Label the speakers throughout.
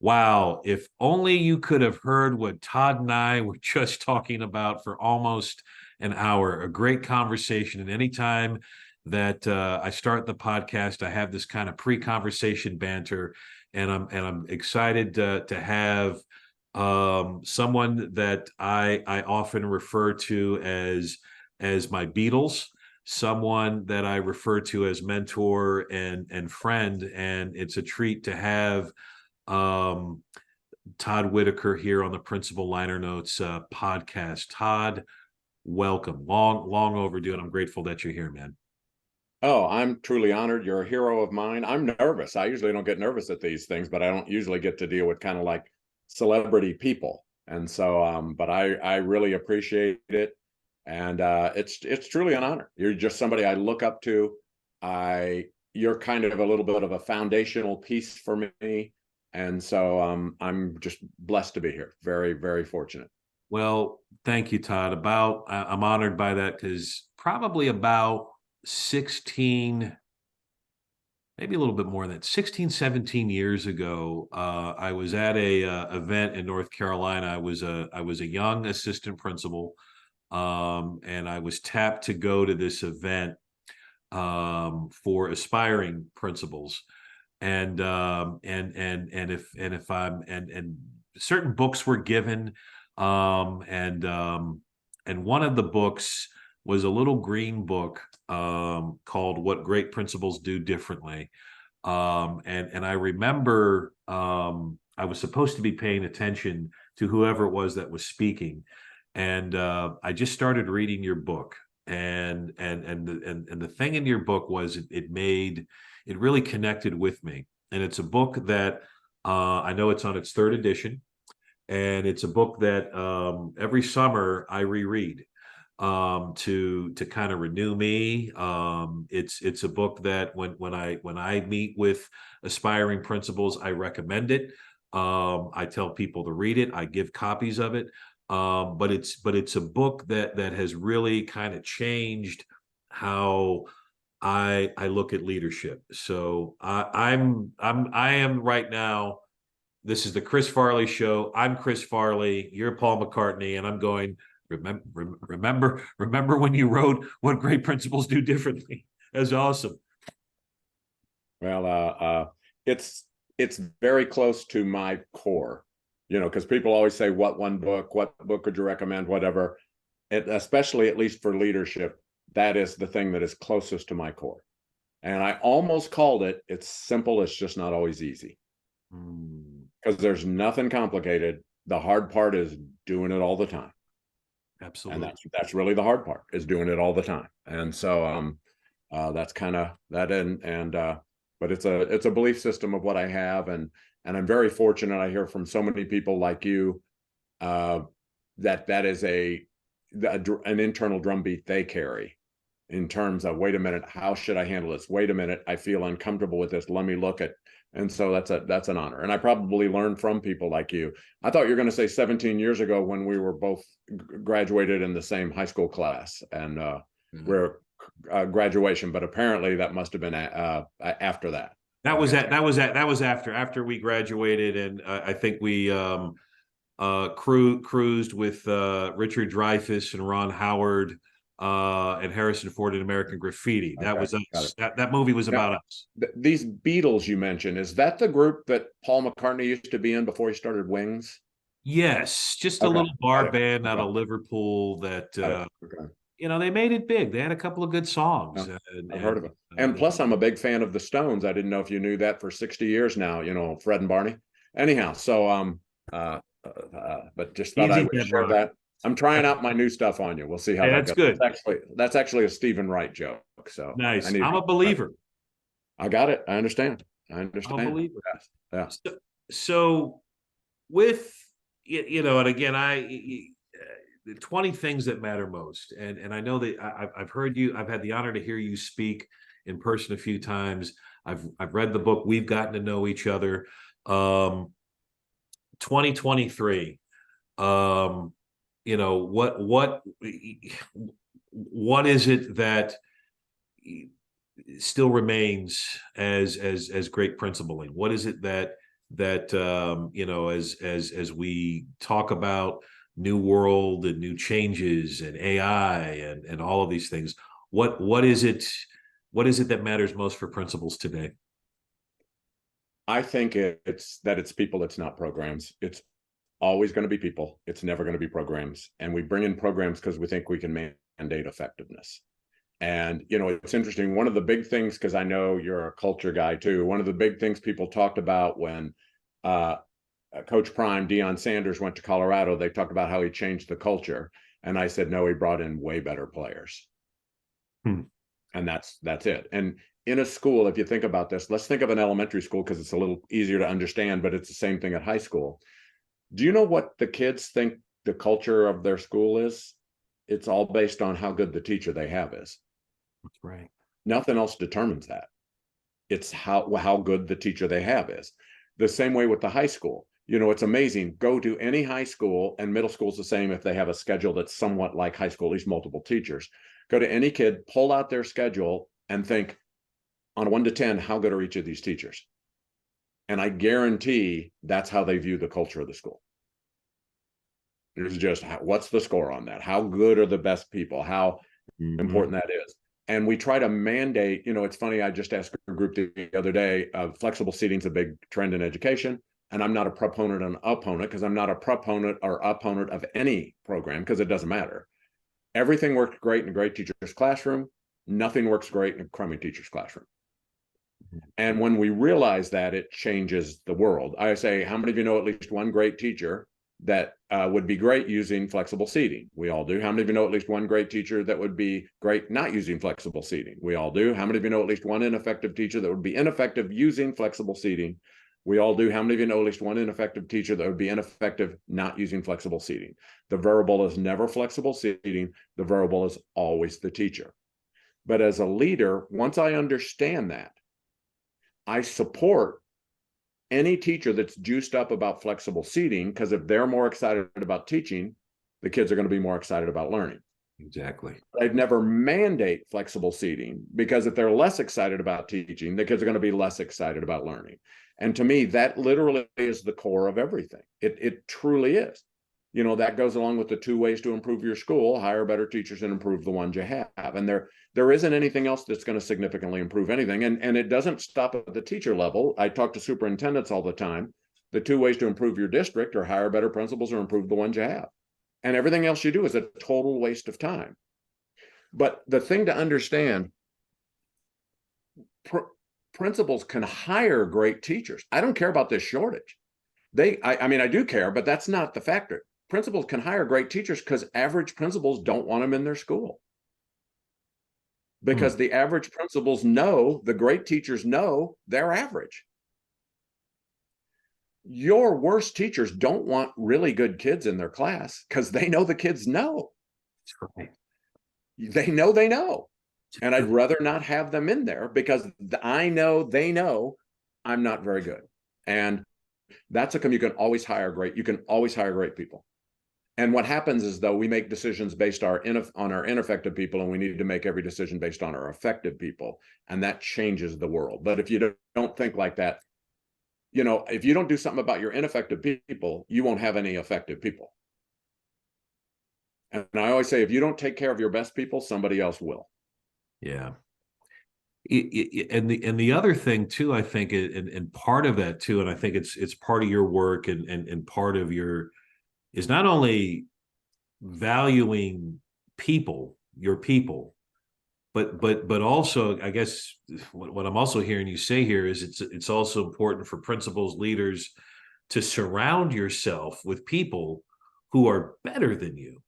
Speaker 1: Wow, if only you could have heard what Todd and I were just talking about for almost an hour. A great conversation. And anytime that I start the podcast, I have this kind of pre-conversation banter, and I'm excited to have someone that I often refer to as my Beatles, someone that I refer to as mentor and friend, and it's a treat to have um, Todd Whitaker here on the Principal Liner Notes podcast. Todd, welcome. Long overdue, and I'm grateful that you're here, man.
Speaker 2: Oh, I'm truly honored. You're a hero of mine. I'm nervous. I usually don't get nervous at these things, but I don't usually get to deal with kind of like celebrity people. And so, but I really appreciate it. And it's truly an honor. You're just somebody I look up to. You're kind of a little bit of a foundational piece for me. And so I'm just blessed to be here. Very, very fortunate.
Speaker 1: Well, thank you, Todd. I'm honored by that because probably about 16, maybe a little bit more than that, 16, 17 years ago, I was at a event in North Carolina. I was a young assistant principal, and I was tapped to go to this event for aspiring principals. And if I'm and certain books were given, um, and um, and one of the books was a little green book called "What Great Principals Do Differently." And I remember I was supposed to be paying attention to whoever it was that was speaking, and I just started reading your book. And the thing in your book was it really connected with me. And it's a book that I know it's on its third edition, and it's a book that every summer I reread to kind of renew me. It's a book that when I meet with aspiring principals, I recommend it. I tell people to read it. I give copies of it. But it's a book that has really kind of changed how I look at leadership. So I am right now. This is the Chris Farley show. I'm Chris Farley. You're Paul McCartney, and I'm going. Remember when you wrote "What Great Principals Do Differently"? That's awesome.
Speaker 2: Well, it's very close to my core, because people always say, "What book could you recommend?" Whatever. Especially at least for leadership, that is the thing that is closest to my core. And I almost called it. It's simple. It's just not always easy because there's nothing complicated. The hard part is doing it all the time. And
Speaker 1: Absolutely.
Speaker 2: that's really the hard part, is doing it all the time. And so that's kind of that. And but it's a belief system of what I have, and I'm very fortunate. I hear from so many people like you that is an internal drumbeat they carry in terms of, wait a minute, how should I handle this? Wait a minute, I feel uncomfortable with this. Let me look at. And so that's an honor. And I probably learned from people like you. I thought you were going to say 17 years ago when we were both graduated in the same high school class, and we're graduation, but apparently that must have been after that.
Speaker 1: That was after we graduated, and I think we cruised with Richard Dreyfuss and Ron Howard and Harrison Ford in American Graffiti. That
Speaker 2: Okay,
Speaker 1: was
Speaker 2: got
Speaker 1: us.
Speaker 2: it.
Speaker 1: That movie was
Speaker 2: Now,
Speaker 1: about us.
Speaker 2: these Beatles you mentioned, is that the group that Paul McCartney used to be in before he started Wings?
Speaker 1: Yes, just a
Speaker 2: Okay,
Speaker 1: little bar
Speaker 2: got it.
Speaker 1: band out
Speaker 2: Okay,
Speaker 1: of Liverpool that
Speaker 2: got it. Okay.
Speaker 1: they made it big. They had a couple of good songs,
Speaker 2: No,
Speaker 1: and,
Speaker 2: I've
Speaker 1: and
Speaker 2: heard of it. And plus, I'm a big fan of the Stones. I didn't know if you knew that for 60 years now, Fred and Barney. Anyhow, so but just thought I
Speaker 1: easy
Speaker 2: would
Speaker 1: that
Speaker 2: share
Speaker 1: rock.
Speaker 2: that. I'm trying out my new stuff on you. We'll see how
Speaker 1: Hey,
Speaker 2: that
Speaker 1: that's
Speaker 2: goes.
Speaker 1: good.
Speaker 2: That's actually a Stephen Wright joke. So I
Speaker 1: Nice.
Speaker 2: need
Speaker 1: I'm a believer.
Speaker 2: I got it. I understand. I
Speaker 1: I'm a
Speaker 2: understand.
Speaker 1: believer.
Speaker 2: Yes. Yeah.
Speaker 1: So with and again, the 20 things that matter most, and I know that I've heard you. I've had the honor to hear you speak in person a few times. I've read the book. We've gotten to know each other. 2023. What is it that still remains as great principling? What is it that that as we talk about new world and new changes and AI and all of these things, what is it that matters most for principals today?
Speaker 2: I think it's people, it's not programs. It's always going to be people. It's never going to be programs. And we bring in programs because we think we can mandate effectiveness. And, it's interesting. One of the big things, because I know you're a culture guy too, one of the big things people talked about when Coach Prime, Deion Sanders, went to Colorado, they talked about how he changed the culture. And I said, no, he brought in way better players. And that's it. And in a school, if you think about this, let's think of an elementary school because it's a little easier to understand, but it's the same thing at high school. Do you know what the kids think the culture of their school is? It's all based on how good the teacher they have is.
Speaker 1: That's right.
Speaker 2: Nothing else determines that. It's how good the teacher they have is. The same way with the high school. It's amazing. Go to any high school, and middle school's the same if they have a schedule that's somewhat like high school, at least multiple teachers. Go to any kid, pull out their schedule, and think on 1 to 10, how good are each of these teachers? And I guarantee that's how they view the culture of the school. It's just, what's the score on that? How good are the best people? How important that is? And we try to mandate, it's funny, I just asked a group the other day, flexible seating is a big trend in education. And I'm not a proponent or an opponent, because I'm not a proponent or opponent of any program, because it doesn't matter. Everything works great in a great teacher's classroom. Nothing works great in a crummy teacher's classroom. And when we realize that, it changes the world. I say, how many of you know at least one great teacher that would be great using flexible seating? We all do. How many of you know at least one great teacher that would be great not using flexible seating? We all do. How many of you know at least one ineffective teacher that would be ineffective using flexible seating? We all do. How many of you know at least one ineffective teacher that would be ineffective not using flexible seating? The variable is never flexible seating. The variable is always the teacher. But as a leader, once I understand that, I support any teacher that's juiced up about flexible seating, because if they're more excited about teaching, the kids are going to be more excited about learning.
Speaker 1: Exactly.
Speaker 2: I'd never mandate flexible seating, because if they're less excited about teaching, the kids are going to be less excited about learning. And to me, that literally is the core of everything. It truly is. That goes along with the 2 ways to improve your school: hire better teachers and improve the ones you have. And there isn't anything else that's going to significantly improve anything. And it doesn't stop at the teacher level. I talk to superintendents all the time. The 2 ways to improve your district are hire better principals or improve the ones you have. And everything else you do is a total waste of time. But the thing to understand, principals can hire great teachers. I don't care about this shortage. I do care, but that's not the factor. Principals can hire great teachers because average principals don't want them in their school. Because the average principals know, the great teachers know they're average. Your worst teachers don't want really good kids in their class because they know the kids know.
Speaker 1: That's right.
Speaker 2: They know. And I'd rather not have them in there, because I know they know I'm not very good. And that's you can always hire great people. And what happens is, though, we make decisions based on our ineffective people, and we need to make every decision based on our effective people. And that changes the world. But if you don't think like that, if you don't do something about your ineffective people, you won't have any effective people. And I always say, if you don't take care of your best people, somebody else will.
Speaker 1: Yeah. And the other thing too, I think, and part of that too, and I think it's part of your work and part of your, is not only valuing your people, but also, I guess what I'm also hearing you say here is it's also important for principals, leaders, to surround yourself with people who are better than you.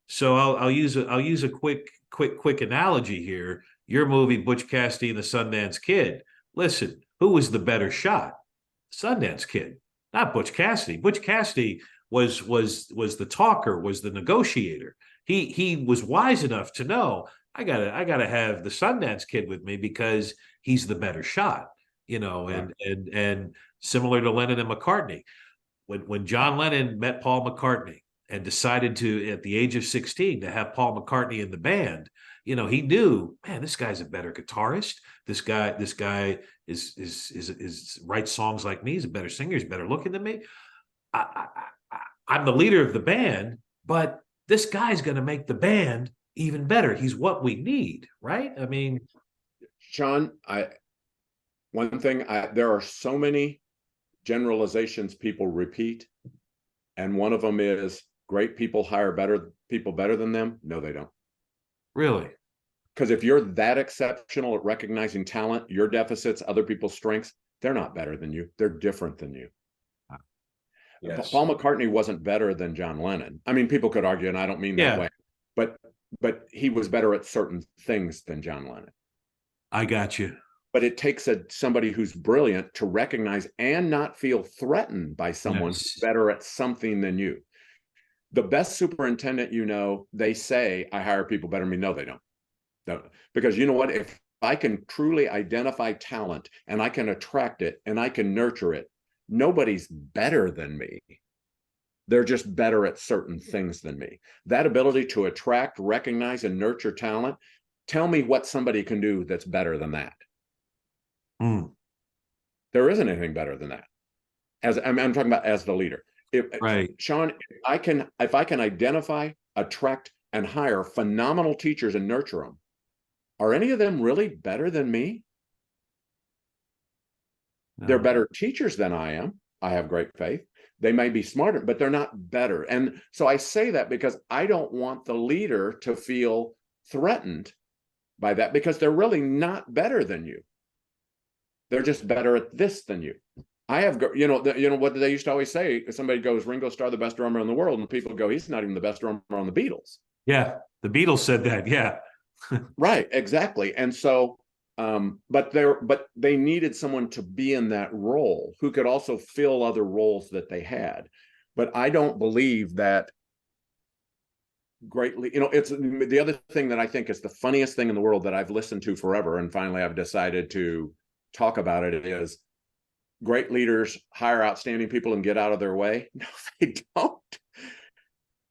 Speaker 1: So I'll use a quick analogy here. Your movie, Butch Cassidy and the Sundance Kid. Listen, who was the better shot? Sundance Kid, not Butch Cassidy. Butch Cassidy was the talker, was the negotiator. He was wise enough to know, I gotta have the Sundance Kid with me because he's the better shot.
Speaker 2: Right.
Speaker 1: And similar to Lennon and McCartney, when John Lennon met Paul McCartney and decided to, at the age of 16, to have Paul McCartney in the band, he knew, man, this guy's a better guitarist. This guy is writes songs like me. He's a better singer. He's better looking than me. I'm the leader of the band, but this guy's going to make the band even better. He's what we need, right? I mean,
Speaker 2: Sean, there are so many generalizations people repeat, and one of them is great people hire better than them. No, they don't.
Speaker 1: really?
Speaker 2: Because if you're that exceptional at recognizing talent, your deficits, other people's strengths, they're not better than you. They're different than you.
Speaker 1: Yes.
Speaker 2: Paul McCartney wasn't better than John Lennon. I mean, people could argue, and I don't mean that way, but he was better at certain things than John Lennon.
Speaker 1: I got you.
Speaker 2: But it takes somebody who's brilliant to recognize and not feel threatened by someone who's better at something than you. The best superintendent, they say, I hire people better than me. No, they don't. No, because you know what? If I can truly identify talent and I can attract it and I can nurture it, nobody's better than me. They're just better at certain things than me. That ability to attract, recognize, and nurture talent, tell me what somebody can do that's better than that. There isn't anything better than that. I'm talking about as the leader.
Speaker 1: Right.
Speaker 2: Sean, if I can identify, attract, and hire phenomenal teachers and nurture them, are any of them really better than me? No. They're better teachers than I am. I have great faith. They may be smarter, but they're not better. And so I say that because I don't want the leader to feel threatened by that, because they're really not better than you. They're just better at this than you. I have, what they used to always say, somebody goes, Ringo Starr, the best drummer in the world. And people go, he's not even the best drummer on the Beatles.
Speaker 1: Yeah. The Beatles said that. Yeah.
Speaker 2: Right. Exactly. And so, but they needed someone to be in that role who could also fill other roles that they had. But I don't believe that greatly, it's the other thing that I think is the funniest thing in the world that I've listened to forever. And finally, I've decided to talk about it is great leaders hire outstanding people and get out of their way. No, they don't.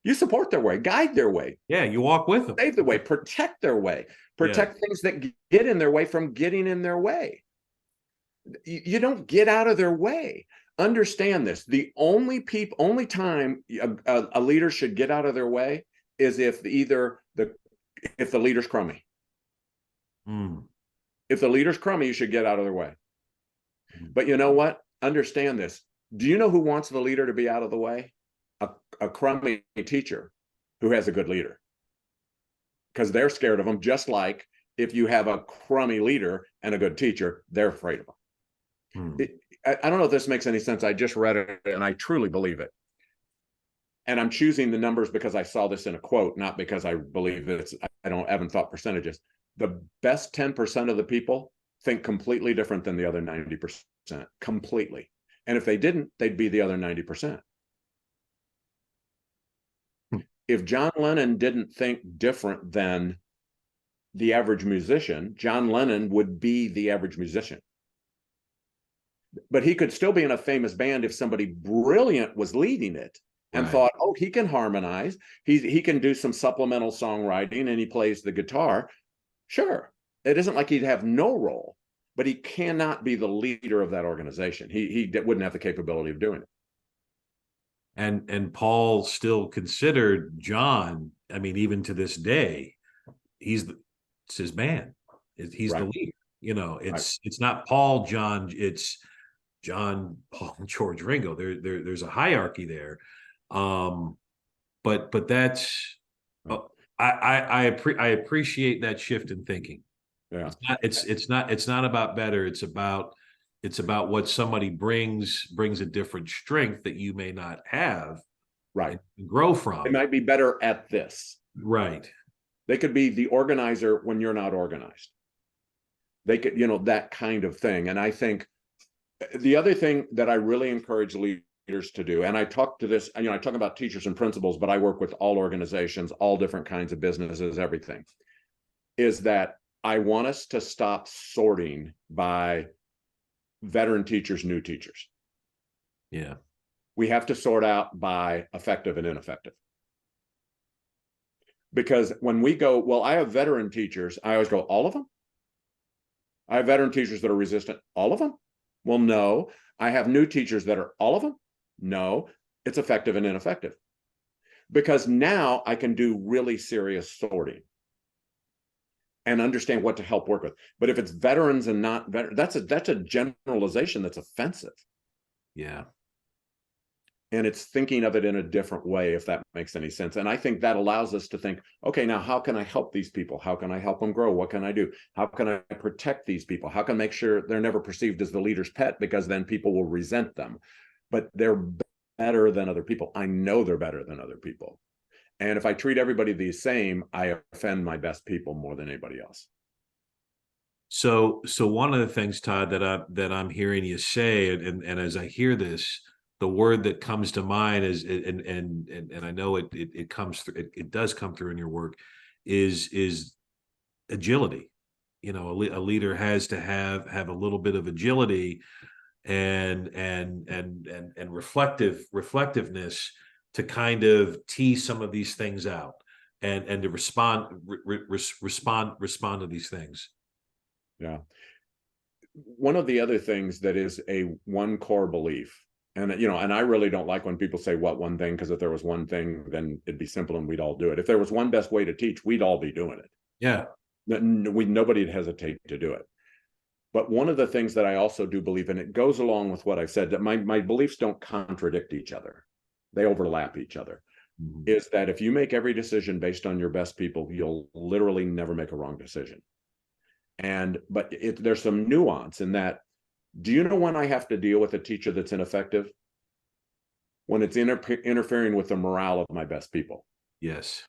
Speaker 2: You support their way, guide their way.
Speaker 1: Yeah, you walk with them.
Speaker 2: Save the way, protect their way, protect things that get in their way from getting in their way. You don't get out of their way. Understand this. The only time a leader should get out of their way is if the leader's crummy. If the leader's crummy, you should get out of their way. But you know what? Understand this. Do you know who wants the leader to be out of the way? A crummy teacher who has a good leader. Because they're scared of them, just like if you have a crummy leader and a good teacher, they're afraid of them. I don't know if this makes any sense. I just read it and I truly believe it. And I'm choosing the numbers because I saw this in a quote, not because I believe it's, I haven't thought percentages. The best 10% of the people think completely different than the other 90%, completely. And if they didn't, they'd be the other 90%. If John Lennon didn't think different than the average musician, John Lennon would be the average musician. But he could still be in a famous band if somebody brilliant was leading it and thought, oh, he can harmonize. He can do some supplemental songwriting and he plays the guitar. Sure. It isn't like he'd have no role, but he cannot be the leader of that organization. He wouldn't have the capability of doing it.
Speaker 1: And Paul still considered John, I mean, even to this day, it's his band. He's the leader. It's not Paul, John, it's John, Paul, George, Ringo. There's a hierarchy there. But that's I appreciate that shift in thinking.
Speaker 2: Yeah.
Speaker 1: It's not about better. It's about what somebody brings a different strength that you may not have.
Speaker 2: Right.
Speaker 1: And grow from.
Speaker 2: They might be better at this.
Speaker 1: Right.
Speaker 2: They could be the organizer when you're not organized. They could, that kind of thing. And I think the other thing that I really encourage leaders to do, and I talk to this, I talk about teachers and principals, but I work with all organizations, all different kinds of businesses, everything, is that I want us to stop sorting by veteran teachers, new teachers.
Speaker 1: Yeah.
Speaker 2: We have to sort out by effective and ineffective. Because when we go, well, I have veteran teachers, I always go, all of them? I have veteran teachers that are resistant, all of them? Well, no. I have new teachers that are all of them? No. It's effective and ineffective. Because now I can do really serious sorting and understand what to help work with. But if it's veterans and not veterans, that's a generalization that's offensive.
Speaker 1: Yeah.
Speaker 2: And it's thinking of it in a different way, if that makes any sense. And I think that allows us to think, okay, now how can I help these people? How can I help them grow? What can I do? How can I protect these people? How can I make sure they're never perceived as the leader's pet, because then people will resent them. But they're better than other people. I know they're better than other people. And if I treat everybody the same, I offend my best people more than anybody else.
Speaker 1: So one of the things, Todd, that I'm hearing you say, and as I hear this, the word that comes to mind is, and I know it comes through, it does come through in your work, is agility. You know, a leader has to have a little bit of agility and reflectiveness to kind of tease some of these things out and to respond to these things.
Speaker 2: Yeah. One of the other things that is a one core belief, and you know, and I really don't like when people say what one thing, because if there was one thing, then it'd be simple and we'd all do it. If there was one best way to teach, we'd all be doing it.
Speaker 1: Yeah.
Speaker 2: Nobody'd hesitate to do it. But one of the things that I also do believe, and it goes along with what I've said, that my beliefs don't contradict each other. They overlap each other. Mm-hmm. Is that if you make every decision based on your best people, you'll literally never make a wrong decision. But there's some nuance in that. Do you know when I have to deal with a teacher that's ineffective? When it's interfering with the morale of my best people.
Speaker 1: Yes.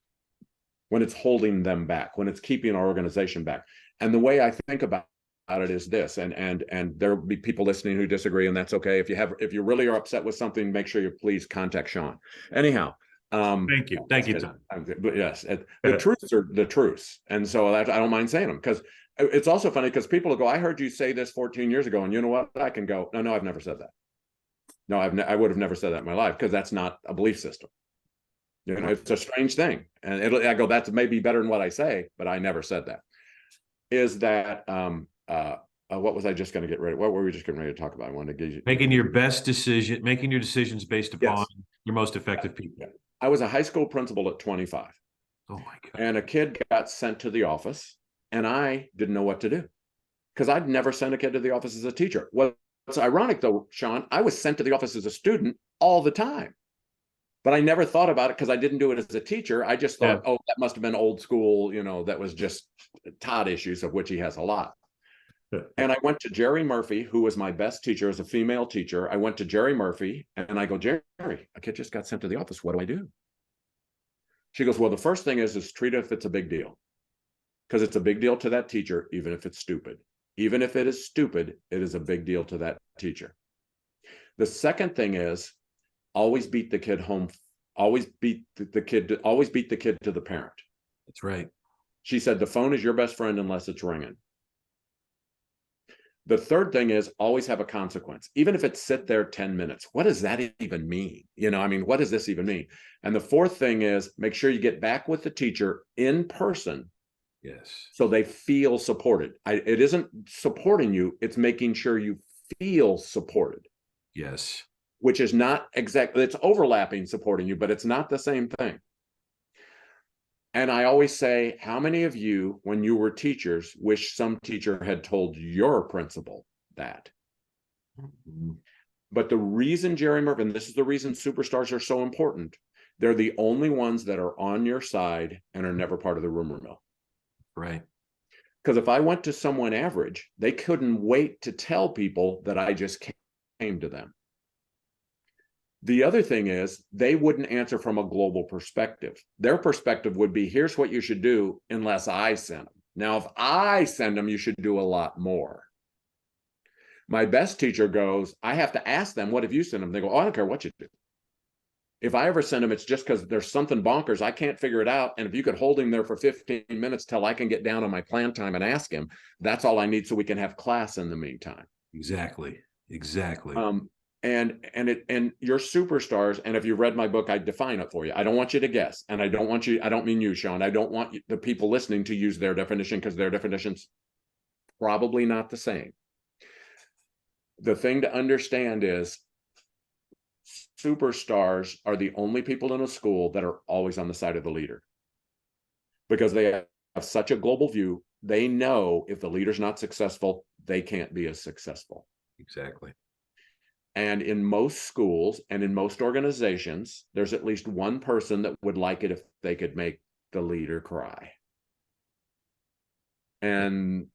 Speaker 2: When it's holding them back, when it's keeping our organization back. And the way I think about it is this, and there'll be people listening who disagree, and that's okay. If you really are upset with something, make sure you please contact Sean. Anyhow.
Speaker 1: Thank you, Tom.
Speaker 2: But yes, the truths are the truths, and so I don't mind saying them, because it's also funny because people will go, I heard you say this 14 years ago, and you know what? I can go, no, I've never said that. No, I would have never said that in my life, because that's not a belief system. You know, it's a strange thing. And I go, that's maybe better than what I say, but I never said that. Is that, what was I just going to get ready? What were we just getting ready to talk about? I wanted to get you.
Speaker 1: Making your decisions based upon your most effective people.
Speaker 2: Yeah. I was a high school principal at 25.
Speaker 1: Oh my God.
Speaker 2: And a kid got sent to the office, and I didn't know what to do, because I'd never sent a kid to the office as a teacher. What's ironic though, Sean, I was sent to the office as a student all the time, but I never thought about it because I didn't do it as a teacher. I just thought, oh, that must have been old school, you know, that was just Todd issues, of which he has a lot. And I went to Jerry Murphy, who was my best teacher as a female teacher. I went to Jerry Murphy and I go, Jerry, a kid just got sent to the office. What do I do? She goes, well, the first thing is treat it if it's a big deal, because it's a big deal to that teacher, even if it's stupid. Even if it is stupid, it is a big deal to that teacher. The second thing is always beat the kid home. Always beat the kid to the parent.
Speaker 1: That's right.
Speaker 2: She said, the phone is your best friend unless it's ringing. The third thing is always have a consequence, even if it's sit there 10 minutes. What does that even mean? You know, I mean, what does this even mean? And the fourth thing is make sure you get back with the teacher in person.
Speaker 1: Yes.
Speaker 2: So they feel supported. It isn't supporting you, it's making sure you feel supported.
Speaker 1: Yes.
Speaker 2: Which is not exactly, it's overlapping supporting you, but it's not the same thing. And I always say, how many of you, when you were teachers, wish some teacher had told your principal that? Mm-hmm. But the reason Jerry Murphy, and this is the reason superstars are so important, they're the only ones that are on your side and are never part of the rumor mill.
Speaker 1: Right.
Speaker 2: Because if I went to someone average, they couldn't wait to tell people that I just came to them. The other thing is they wouldn't answer from a global perspective. Their perspective would be, here's what you should do unless I send them. Now, if I send them, you should do a lot more. My best teacher goes, I have to ask them, what have you sent them? They go, oh, I don't care what you do. If I ever send him, it's just because there's something bonkers. I can't figure it out. And if you could hold him there for 15 minutes till I can get down on my plan time and ask him, that's all I need so we can have class in the meantime.
Speaker 1: Exactly.
Speaker 2: And your superstars, and if you read my book, I define it for you. I don't want you to guess, and I don't mean you, Sean. I don't want the people listening to use their definition, because their definition's probably not the same. The thing to understand is superstars are the only people in a school that are always on the side of the leader, because they have such a global view. They know if the leader's not successful, they can't be as successful.
Speaker 1: Exactly.
Speaker 2: And in most schools and in most organizations, there's at least one person that would like it if they could make the leader cry. And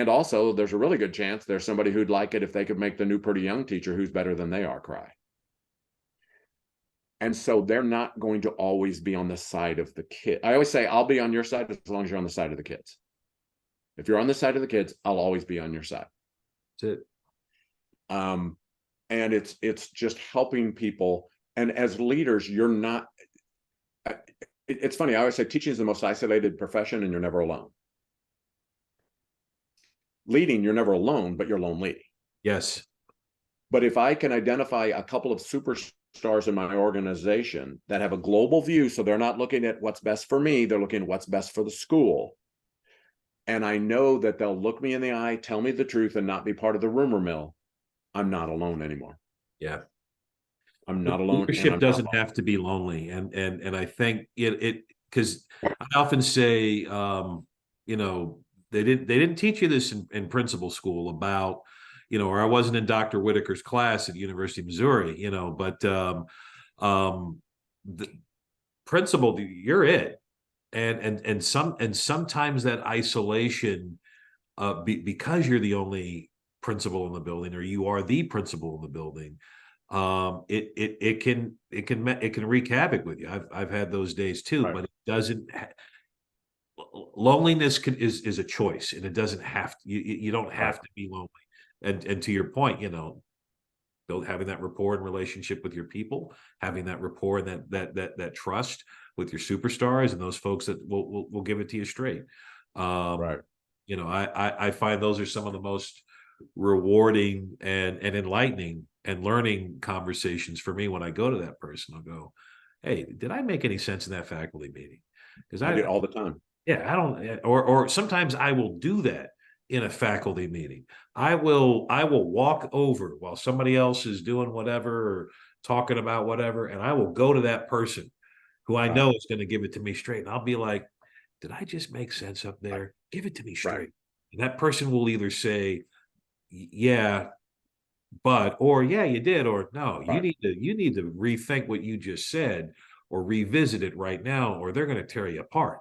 Speaker 2: also, there's a really good chance there's somebody who'd like it if they could make the new pretty young teacher who's better than they are cry. And so they're not going to always be on the side of the kid. I always say, I'll be on your side as long as you're on the side of the kids. If you're on the side of the kids, I'll always be on your side.
Speaker 1: That's it.
Speaker 2: And it's just helping people. And as leaders, you're not, it's funny, I always say teaching is the most isolated profession, and you're never alone. Leading, you're never alone, but you're lonely.
Speaker 1: Yes.
Speaker 2: But if I can identify a couple of superstars in my organization that have a global view, so they're not looking at what's best for me, they're looking at what's best for the school. And I know that they'll look me in the eye, tell me the truth, and not be part of the rumor mill. I'm not alone anymore.
Speaker 1: Yeah.
Speaker 2: I'm not alone.
Speaker 1: Leadership doesn't have to be lonely. And I think it because I often say, you know, they didn't teach you this in principal school about, you know, or I wasn't in Dr. Whitaker's class at the University of Missouri, you know, but the principal, you're it. And sometimes that isolation, because you're the only principal in the building, or you are the principal in the building, it can wreak havoc with you. I've had those days too,
Speaker 2: Right.
Speaker 1: but it doesn't. Loneliness is a choice, and it doesn't have to. You don't have
Speaker 2: Right.
Speaker 1: to be lonely. And to your point, you know, having that rapport and relationship with your people, having that rapport and that trust with your superstars and those folks that will give it to you straight.
Speaker 2: Right.
Speaker 1: You know, I find those are some of the most rewarding and enlightening and learning conversations for me. When I go to that person, I'll go, hey, did I make any sense in that faculty meeting? Because
Speaker 2: I do all the time.
Speaker 1: yeah, I don't, or sometimes I will do that in a faculty meeting. I will walk over while somebody else is doing whatever or talking about whatever, and I will go to that person who I know is going to give it to me straight. And I'll be like, did I just make sense up there? Give it to me straight.
Speaker 2: Right.
Speaker 1: And that person will either say, yeah, but, or yeah, you did, or no,
Speaker 2: Right.
Speaker 1: you need to rethink what you just said or revisit it right now, or they're going to tear you apart.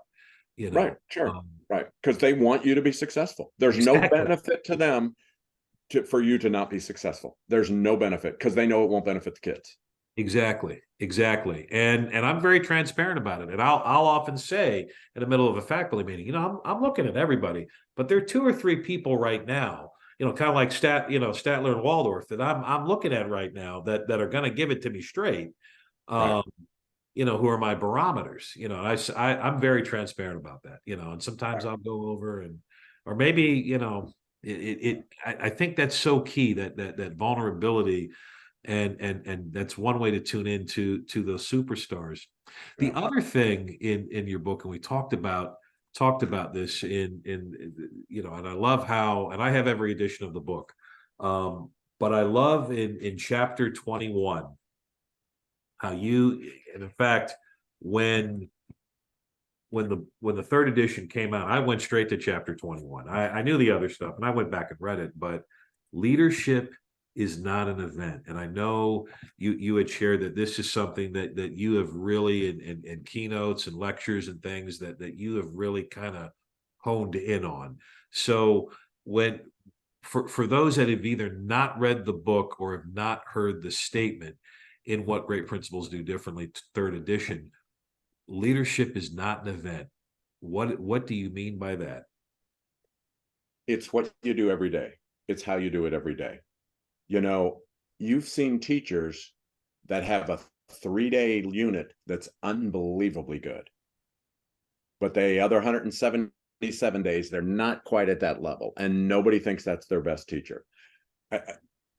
Speaker 1: You know,
Speaker 2: Right. Sure. Right. Because they want you to be successful. There's no
Speaker 1: exactly.
Speaker 2: benefit to them for you to not be successful. There's no benefit, because they know it won't benefit the kids.
Speaker 1: Exactly, exactly. And I'm very transparent about it. And I'll often say in the middle of a faculty meeting, you know, I'm looking at everybody, but there are two or three people right now, you know, kind of like Statler and Waldorf, that I'm looking at right now that are going to give it to me straight.
Speaker 2: Right.
Speaker 1: You know, who are my barometers. You know, I'm very transparent about that, you know, and sometimes
Speaker 2: Right.
Speaker 1: I'll go over and, or maybe, you know, I think that's so key, that vulnerability, and that's one way to tune into those superstars. The
Speaker 2: Yeah.
Speaker 1: other thing in your book, and we talked about this in you know, and I love how, and I have every edition of the book, but I love in chapter 21 how you, and in fact, when the third edition came out, I went straight to chapter 21. I knew the other stuff and I went back and read it, but leadership is not an event. And I know you had shared that this is something that you have really, in keynotes and lectures and things, that you have really kind of honed in on. So when, for those that have either not read the book or have not heard the statement in What Great Principals Do Differently, third edition, leadership is not an event. What do you mean by that?
Speaker 2: It's what you do every day. It's how you do it every day. You know, you've seen teachers that have a 3-day unit that's unbelievably good, but the other 177 days, they're not quite at that level, and nobody thinks that's their best teacher.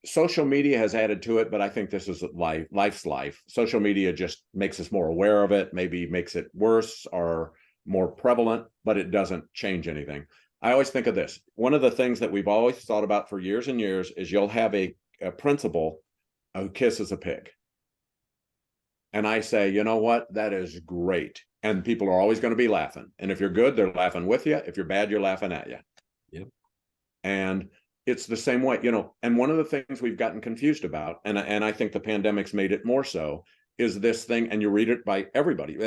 Speaker 2: social media has added to it, but I think this is life's life. Social media just makes us more aware of it, maybe makes it worse or more prevalent, but it doesn't change anything. I always think of this. One of the things that we've always thought about for years and years is you'll have a principal who kisses a pig. And I say, you know what? That is great. And people are always going to be laughing. And if you're good, they're laughing with you. If you're bad, you're laughing at you.
Speaker 1: Yep.
Speaker 2: And it's the same way, and one of the things we've gotten confused about, and I think the pandemic's made it more so, is this thing, and you read it by everybody.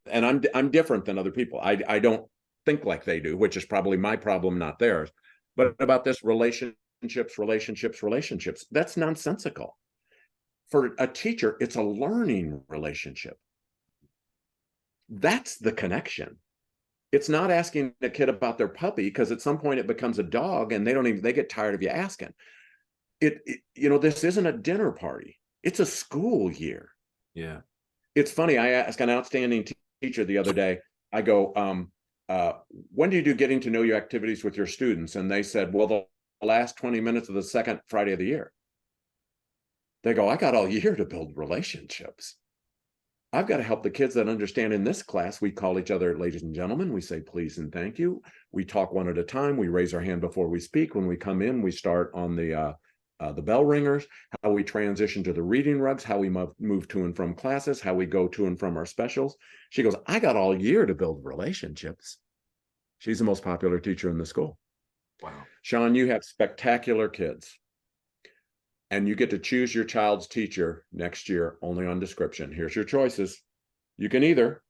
Speaker 2: And I'm different than other people. I don't think like they do, which is probably my problem, not theirs. But about this relationships. That's nonsensical. For a teacher, it's a learning relationship. That's the connection. It's not asking a kid about their puppy, because at some point it becomes a dog and they get tired of you asking. This isn't a dinner party. It's a school year.
Speaker 1: Yeah.
Speaker 2: It's funny. I asked an outstanding teacher the other day, I go, when do you do getting to know you activities with your students? And they said, well, the last 20 minutes of the second Friday of the year. They go, I got all year to build relationships. I've got to help the kids that understand. In this class, we call each other ladies and gentlemen. We say please and thank you. We talk one at a time. We raise our hand before we speak. When we come in, we start on the bell ringers, how we transition to the reading rugs, how we move to and from classes, how we go to and from our specials. She goes, I got all year to build relationships. She's the most popular teacher in the school.
Speaker 1: Wow.
Speaker 2: Sean, you have spectacular kids. And you get to choose your child's teacher next year only on description. Here's your choices. You can either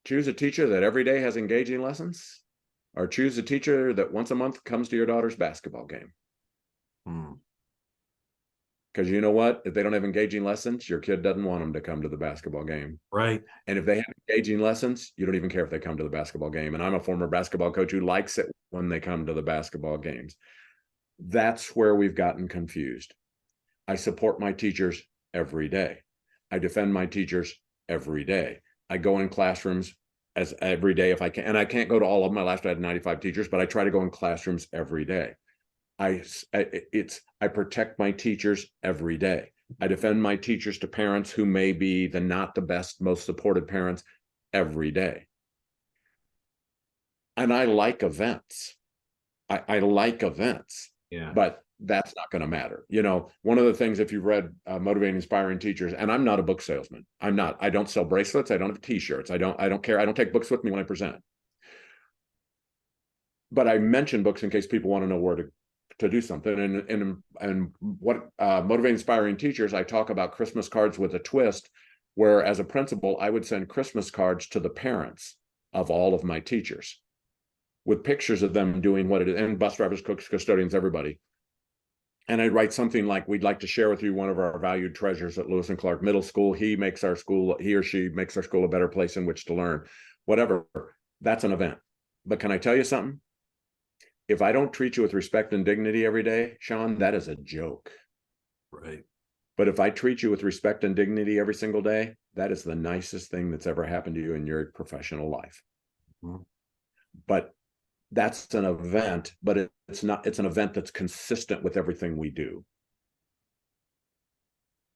Speaker 2: choose a teacher that every day has engaging lessons, or choose a teacher that once a month comes to your daughter's basketball game. Because you know what? If they don't have engaging lessons, your kid doesn't want them to come to the basketball game.
Speaker 1: Right.
Speaker 2: And if they have engaging lessons, you don't even care if they come to the basketball game. And I'm a former basketball coach who likes it when they come to the basketball games. That's where we've gotten confused. I support my teachers every day. I defend my teachers every day. I go in classrooms as every day if I can. And I can't go to all of them. I had 95 teachers, but I try to go in classrooms every day. I protect my teachers every day. I defend my teachers to parents who may be not the best, most supported parents every day. And I like events. I like events.
Speaker 1: Yeah.
Speaker 2: But that's not going to matter. One of the things, if you've read Motivating Inspiring Teachers, and I'm not a book salesman. I don't sell bracelets. I don't have t-shirts. I don't care. I don't take books with me when I present. But I mention books in case people want to know where to do something. And what Motivating Inspiring Teachers, I talk about Christmas cards with a twist, where as a principal, I would send Christmas cards to the parents of all of my teachers, with pictures of them doing what it is, and bus drivers, cooks, custodians, everybody. And I'd write something like, we'd like to share with you one of our valued treasures at Lewis and Clark Middle School. He or she makes our school a better place in which to learn. Whatever. That's an event. But can I tell you something? If I don't treat you with respect and dignity every day, Sean, that is a joke.
Speaker 1: Right.
Speaker 2: But if I treat you with respect and dignity every single day, that is the nicest thing that's ever happened to you in your professional life. Mm-hmm. But that's an event, but it's not. It's an event that's consistent with everything we do.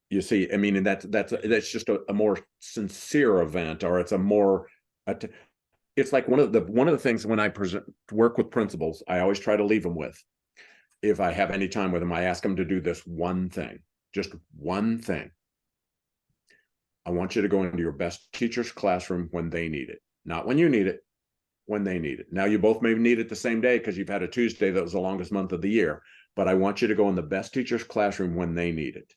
Speaker 2: You see, I mean, and that's just a more sincere event, or it's a more. It's like one of the things when I work with principals, I always try to leave them with. If I have any time with them, I ask them to do this one thing, just one thing. I want you to go into your best teacher's classroom when they need it, not when you need it. When they need it. Now, you both may need it the same day because you've had a Tuesday that was the longest month of the year, but I want you to go in the best teacher's classroom when they need it.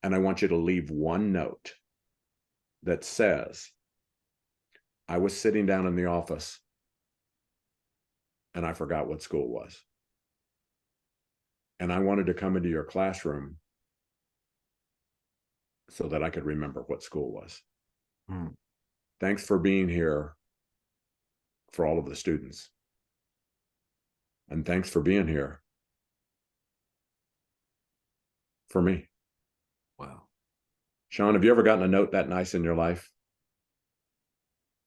Speaker 2: And I want you to leave one note that says, I was sitting down in the office and I forgot what school was. And I wanted to come into your classroom so that I could remember what school was. Thanks for being here for all of the students. And thanks for being here for me.
Speaker 1: Wow.
Speaker 2: Sean, have you ever gotten a note that nice in your life?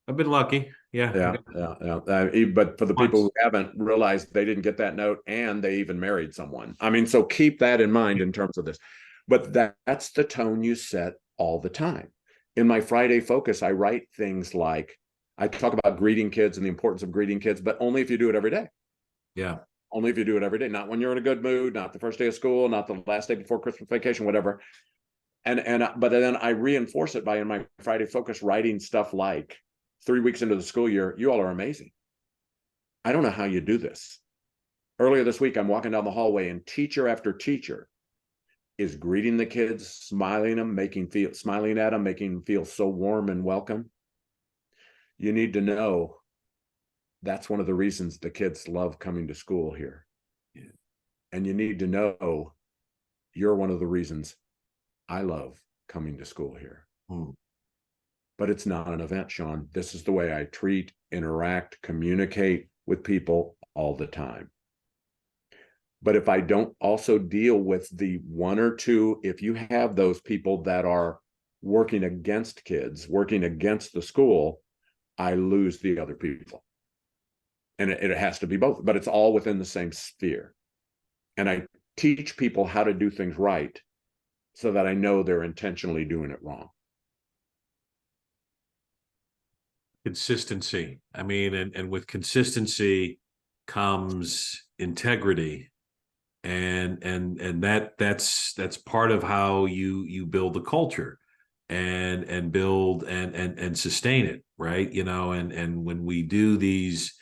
Speaker 1: I've been lucky. Yeah.
Speaker 2: Yeah, yeah, yeah. But for the people
Speaker 1: Once.
Speaker 2: who haven't realized they didn't get that note and they even married someone. I mean, so keep that in mind in terms of this. But that's the tone you set all the time. In my Friday focus, I write things like I talk about greeting kids and the importance of greeting kids, but only if you do it every day.
Speaker 1: Yeah.
Speaker 2: Only if you do it every day, not when you're in a good mood, not the first day of school, not the last day before Christmas vacation, whatever. But then I reinforce it by in my Friday focus writing stuff like 3 weeks into the school year, you all are amazing. I don't know how you do this. Earlier this week, I'm walking down the hallway and teacher after teacher is greeting the kids, smiling at them, making them feel so warm and welcome. You need to know that's one of the reasons the kids love coming to school here.
Speaker 1: Yeah.
Speaker 2: And you need to know you're one of the reasons I love coming to school here.
Speaker 1: Hmm.
Speaker 2: But it's not an event, Sean. This is the way I treat, interact, communicate with people all the time. But if I don't also deal with the one or two, if you have those people that are working against kids, working against the school, I lose the other people. And it has to be both, but it's all within the same sphere. And I teach people how to do things right so that I know they're intentionally doing it wrong.
Speaker 1: Consistency. I mean, and with consistency comes integrity. And that's part of how you build the culture and build and sustain it, right? And when we do these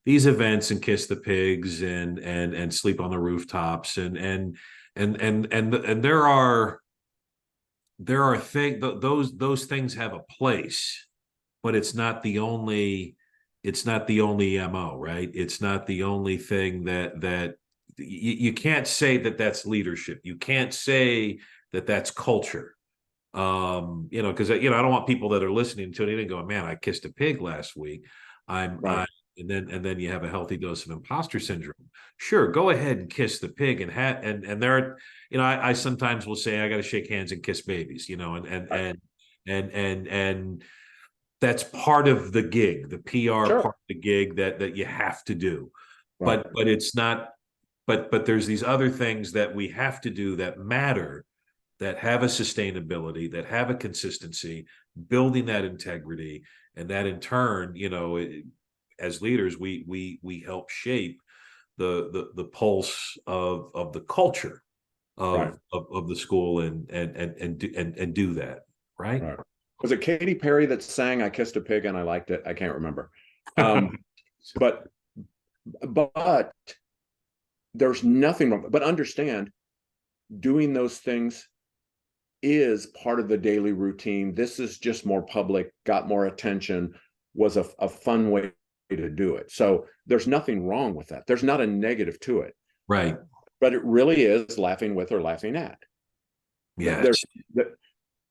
Speaker 1: events and kiss the pigs and sleep on the rooftops and there are those things have a place, but it's not the only MO, right? It's not the only thing that you can't say that that's leadership. You can't say that that's culture. Because I don't want people that are listening to it and going, man, I kissed a pig last week. I'm
Speaker 2: Right.
Speaker 1: I and then you have a healthy dose of imposter syndrome. Sure, go ahead and kiss the pig and there are, I sometimes will say I got to shake hands and kiss babies,
Speaker 2: Right.
Speaker 1: and that's part of the gig, the PR
Speaker 2: Sure.
Speaker 1: part of the gig that you have to do.
Speaker 2: Right.
Speaker 1: But it's not, but there's these other things that we have to do that matter, that have a sustainability, that have a consistency, building that integrity, and that in turn, as leaders, we help shape the pulse of the culture
Speaker 2: Right.
Speaker 1: of the school and do that, right?
Speaker 2: Right. Was it Katy Perry that sang "I Kissed a Pig and I Liked It"? I can't remember. Um, but but there's nothing wrong. But understand, doing those things is part of the daily routine. This is just more public, got more attention, was a fun way to do it. So there's nothing wrong with that. There's not a negative to it.
Speaker 1: Right.
Speaker 2: But it really is laughing with or laughing at. There's
Speaker 1: Yes.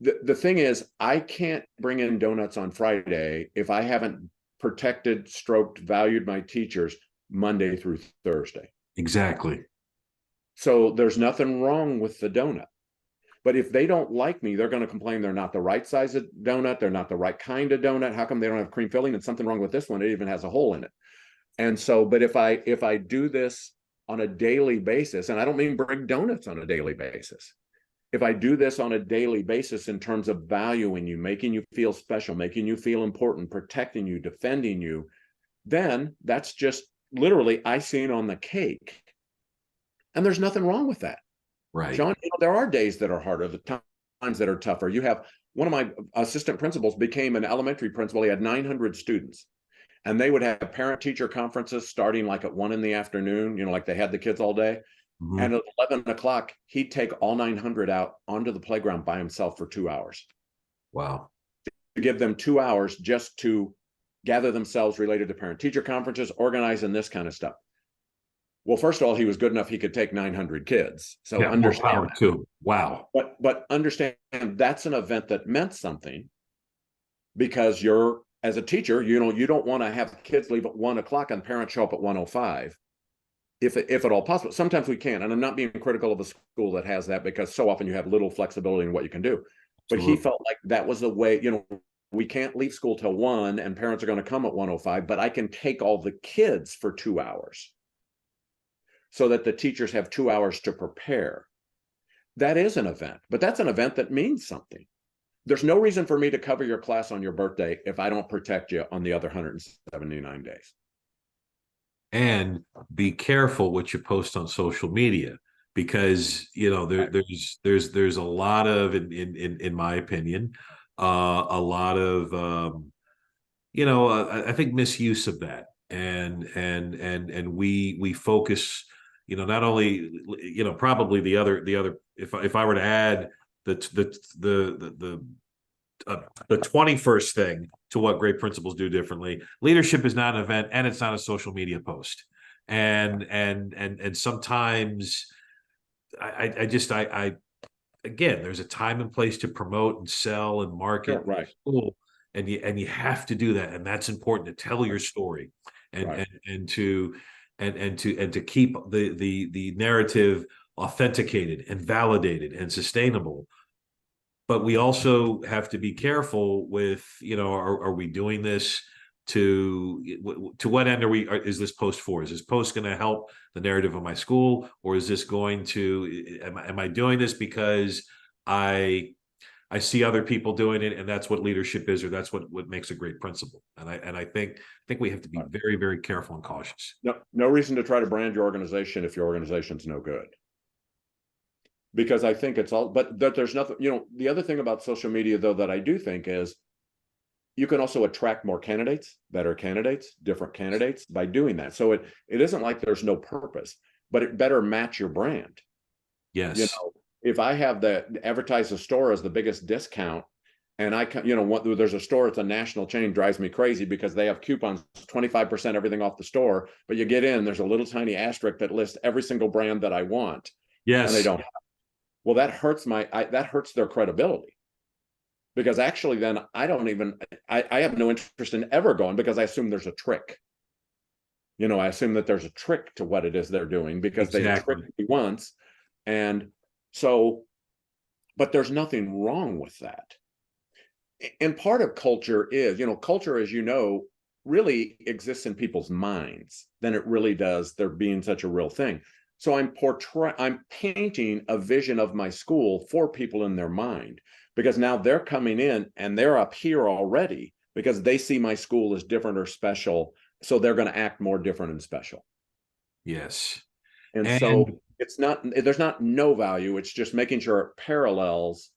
Speaker 2: the thing is, I can't bring in donuts on Friday if I haven't protected, stroked, valued my teachers Monday through Thursday.
Speaker 1: Exactly.
Speaker 2: So there's nothing wrong with the donut. But if they don't like me, they're going to complain they're not the right size of donut. They're not the right kind of donut. How come they don't have cream filling? And something wrong with this one. It even has a hole in it. And so, but if I do this on a daily basis, and I don't mean bring donuts on a daily basis, if I do this on a daily basis in terms of valuing you, making you feel special, making you feel important, protecting you, defending you, then that's just literally icing on the cake. And there's nothing wrong with that.
Speaker 1: Right.
Speaker 2: Sean, there are days that are harder, the times that are tougher. You have one of my assistant principals became an elementary principal. He had 900 students, and they would have parent teacher conferences starting like at 1 PM, like they had the kids all day.
Speaker 1: Mhm.
Speaker 2: And at 11 o'clock, he'd take all 900 out onto the playground by himself for 2 hours
Speaker 1: Wow.
Speaker 2: to give them 2 hours just to gather themselves related to parent teacher conferences, organizing this kind of stuff. Well, first of all, he was good enough he could take 900 kids. So
Speaker 1: Yeah, more
Speaker 2: understand
Speaker 1: power
Speaker 2: that.
Speaker 1: too. Wow.
Speaker 2: But understand that's an event that meant something because you're as a teacher, you don't want to have kids leave at 1 o'clock and parents show up at 1:05 if at all possible. Sometimes we can, and I'm not being critical of a school that has that because so often you have little flexibility in what you can do. But he
Speaker 1: Absolutely.
Speaker 2: felt like that was a way, we can't leave school till 1 and parents are going to come at 1:05, but I can take all the kids for 2 hours so that the teachers have 2 hours to prepare. That is an event, but that's an event that means something. There's no reason for me to cover your class on your birthday if I don't protect you on the other 179 days.
Speaker 1: And be careful what you post on social media, because there's a lot of, in my opinion, a lot of I think misuse of that, and we focus, not only, probably the other, if I were to add the 21st thing to what great principals do differently. Leadership is not an event, and it's not a social media post. And sometimes I again, there's a time and place to promote and sell and market
Speaker 2: Right.
Speaker 1: school, and you have to do that, and that's important to tell your story, and
Speaker 2: Right.
Speaker 1: and to keep the narrative authenticated and validated and sustainable. But we also have to be careful with, are we doing this to what end is this post for? Is this post going to help the narrative of my school, or is this going to, am I doing this because I see other people doing it, and that's what leadership is, or that's what makes a great principal? And I think we have to be very, very careful and cautious.
Speaker 2: No reason to try to brand your organization if your organization's no good. Because I think it's all, but that there's nothing, the other thing about social media, though, that I do think is you can also attract more candidates, better candidates, different candidates by doing that. So it isn't like there's no purpose, but it better match your brand.
Speaker 1: Yes.
Speaker 2: If I have advertise the store as the biggest discount, and there's a store, it's a national chain, drives me crazy because they have coupons, 25% everything off the store, but you get in, there's a little tiny asterisk that lists every single brand that I want.
Speaker 1: Yes.
Speaker 2: And they don't have. Well, that hurts their credibility, because actually then I have no interest in ever going, because I assume there's a trick. I assume that there's a trick to what it is they're doing, because they tricked me once. And so, but there's nothing wrong with that. And part of culture is, culture, as really exists in people's minds than it really does there being such a real thing. So I'm painting a vision of my school for people in their mind, because now they're coming in and they're up here already because they see my school as different or special. So they're going to act more different and special.
Speaker 1: Yes.
Speaker 2: And so there's not no value. It's just making sure it parallels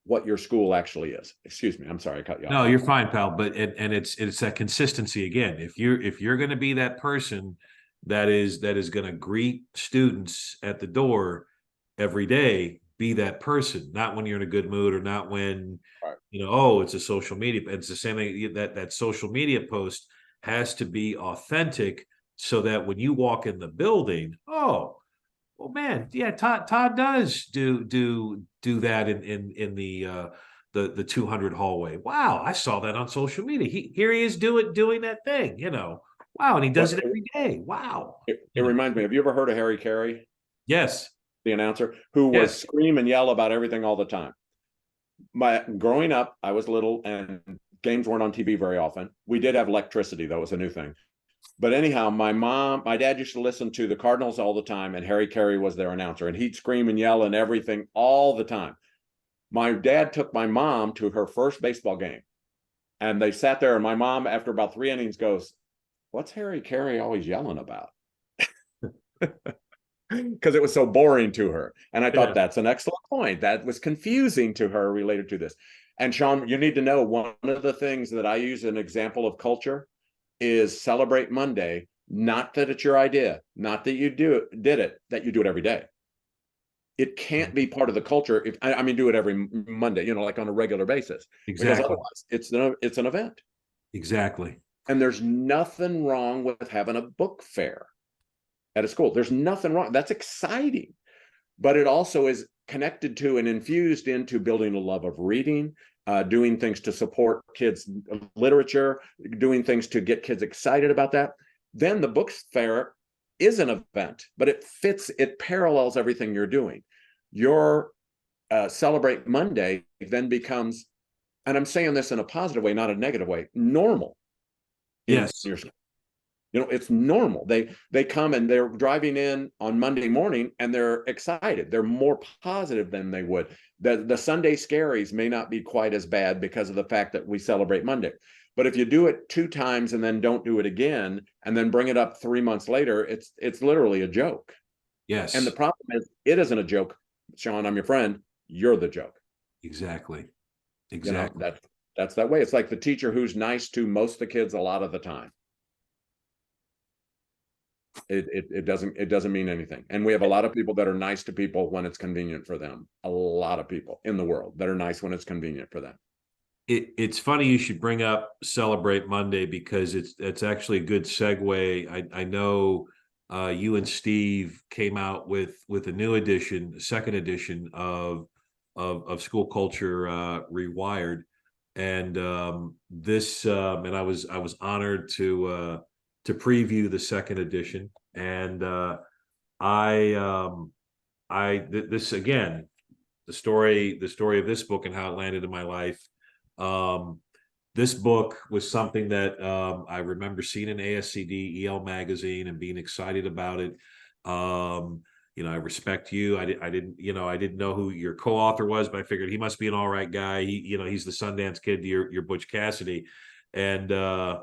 Speaker 2: what your school actually is. Excuse me. I'm sorry, I cut you off.
Speaker 1: No, you're fine, pal. But it's that consistency again. If you're going to be that person that is going to greet students at the door every day, be that person, not when you're in a good mood, or not when, it's a social media. It's the same thing, that social media post has to be authentic, so that when you walk in the building, oh, well, man, yeah, Todd does do that in the 200 hallway. Wow, I saw that on social media. Here he is doing that thing, Wow, and he does it every day. Wow.
Speaker 2: It reminds me, have you ever heard of Harry Carey?
Speaker 1: Yes.
Speaker 2: The announcer who would scream and yell about everything all the time. Growing up, I was little and games weren't on TV very often. We did have electricity, though. It was a new thing. But anyhow, my dad used to listen to the Cardinals all the time, and Harry Carey was their announcer, and he'd scream and yell and everything all the time. My dad took my mom to her first baseball game, and they sat there, and my mom, after about 3 innings, goes, "What's Harry Carey always yelling about?" Because it was so boring to her. And I thought that's an excellent point. That was confusing to her related to this. And Sean, you need to know, one of the things that I use an example of culture is Celebrate Monday. Not that it's your idea, not that you did it, that you do it every day. It can't be part of the culture. Do it every Monday, like on a regular basis.
Speaker 1: Exactly.
Speaker 2: Because otherwise it's an event.
Speaker 1: Exactly.
Speaker 2: And there's nothing wrong with having a book fair at a school. There's nothing wrong. That's exciting. But it also is connected to and infused into building a love of reading, doing things to support kids' literature, doing things to get kids excited about that. Then the books fair is an event, but it parallels everything you're doing. Your Celebrate Monday then becomes and I'm saying this in a positive way, not a negative way, normal in
Speaker 1: Yes.
Speaker 2: your school. You know, it's normal. They come and they're driving in on Monday morning and they're excited. They're more positive than they would. The Sunday scaries may not be quite as bad because of the fact that we celebrate Monday. But if you do it 2 times and then don't do it again and then bring it up 3 months later, it's literally a joke. And the
Speaker 1: Yes.
Speaker 2: problem is it isn't a joke. Sean, I'm your friend. You're the joke.
Speaker 1: Exactly.
Speaker 2: You know,
Speaker 1: Exactly.
Speaker 2: that's that way. It's like the teacher who's nice to most of the kids a lot of the time. It doesn't mean anything. And we have a lot of people that are nice to people when it's convenient for them. A lot of people in the world that are nice when it's convenient for them.
Speaker 1: It's funny you should bring up Celebrate Monday, because it's actually a good segue. I know you and Steve came out with a new edition, a second edition of School Culture Rewired, and and I was honored to preview the second edition, and I this again, the story of this book and how it landed in my life. Um, this book was something that I remember seeing in ASCD EL magazine and being excited about it. I respect you. I didn't know who your co-author was, but I figured he must be an all right guy. He's the Sundance Kid to your Butch Cassidy, and the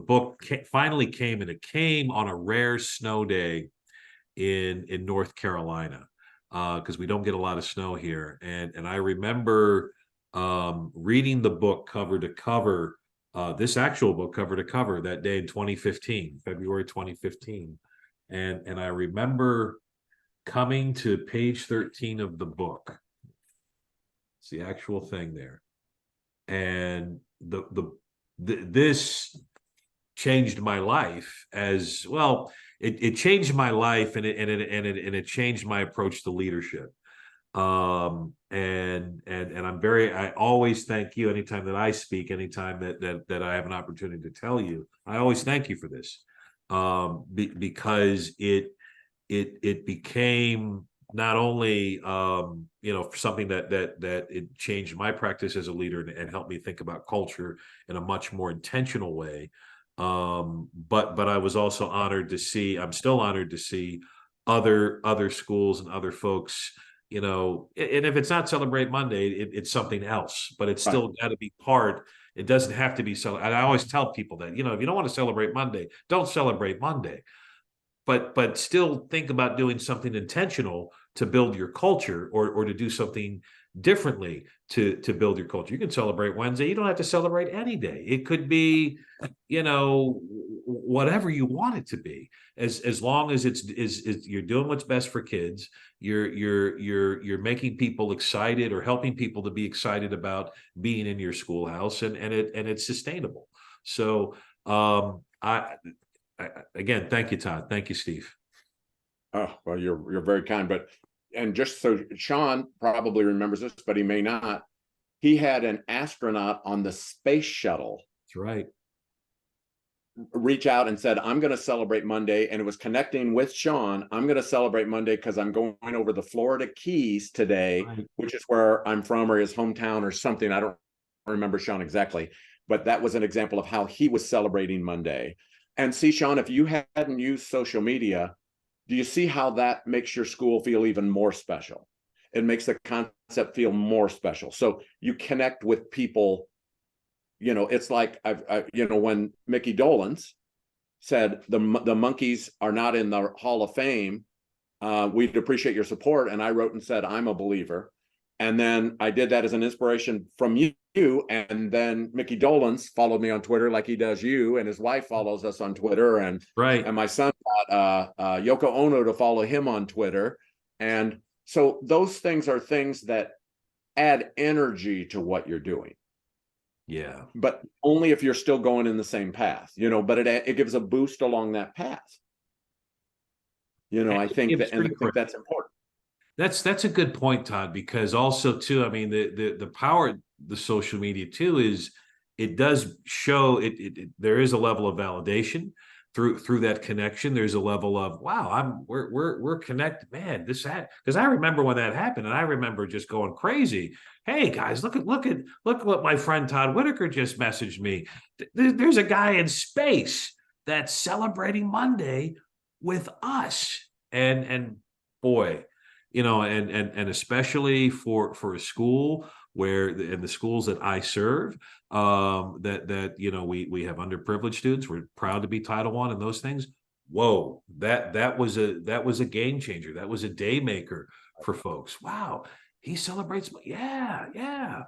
Speaker 1: book finally came, and it came on a rare snow day in North Carolina, because we don't get a lot of snow here. And I remember reading the book cover to cover, this actual book cover to cover that day in 2015, February 2015. And I remember coming to page 13 of the book. It's the actual thing there. And this changed my life as well. It changed my life, and it changed my approach to leadership. And I always thank you anytime that I speak, anytime that I have an opportunity to tell you, I always thank you for this. Because it became not only something that it changed my practice as a leader, and helped me think about culture in a much more intentional way. But I was also honored to see, I'm still honored to see other schools and other folks, and if it's not Celebrate Monday, it's something else, but it's
Speaker 2: Right.
Speaker 1: still got to be part. It doesn't have to be so. And I always tell people that, if you don't want to celebrate Monday, don't celebrate Monday, but still think about doing something intentional to build your culture, or to do something differently to build your culture. You can celebrate Wednesday. You don't have to celebrate any day. It could be, whatever you want it to be, as long as it's you're doing what's best for kids. You're making people excited, or helping people to be excited about being in your schoolhouse, and it's sustainable. So again, thank you, Todd. Thank you, Steve.
Speaker 2: Oh, well, you're very kind. But and just so Sean probably remembers this, but he may not. He had an astronaut on the space shuttle
Speaker 1: That's right.
Speaker 2: reach out and said, I'm going to celebrate Monday. And it was connecting with Sean. I'm going to celebrate Monday because I'm going over the Florida Keys today,
Speaker 1: Right.
Speaker 2: which is where I'm from, or his hometown or something. I don't remember Sean exactly, but that was an example of how he was celebrating Monday. And see, Sean, if you hadn't used social media, do you see how that makes your school feel even more special? It makes the concept feel more special. So you connect with people. It's like when Mickey Dolenz said the Monkees are not in the Hall of Fame, we'd appreciate your support. And I wrote and said, I'm a believer. And then I did that as an inspiration from you. And then Mickey Dolenz followed me on Twitter like he does you, and his wife follows us on Twitter. And
Speaker 1: Right.
Speaker 2: my son got Yoko Ono to follow him on Twitter. And so those things are things that add energy to what you're doing.
Speaker 1: Yeah.
Speaker 2: But only if you're still going in the same path, but it gives a boost along that path. I think that, and I think that's important.
Speaker 1: That's a good point, Todd, because also too, I mean, the power of the social media too is it does show there is a level of validation through that connection, there's a level of, wow, we're connected, man. Because I remember when that happened, and I remember just going crazy. Hey guys, look what my friend Todd Whitaker just messaged me. There's a guy in space that's celebrating Monday with us, and boy, and especially for a school where in the schools that I serve, that we have underprivileged students. We're proud to be Title I and those things. Whoa, that was a game changer. That was a day maker for folks. Wow, he celebrates. Yeah, yeah.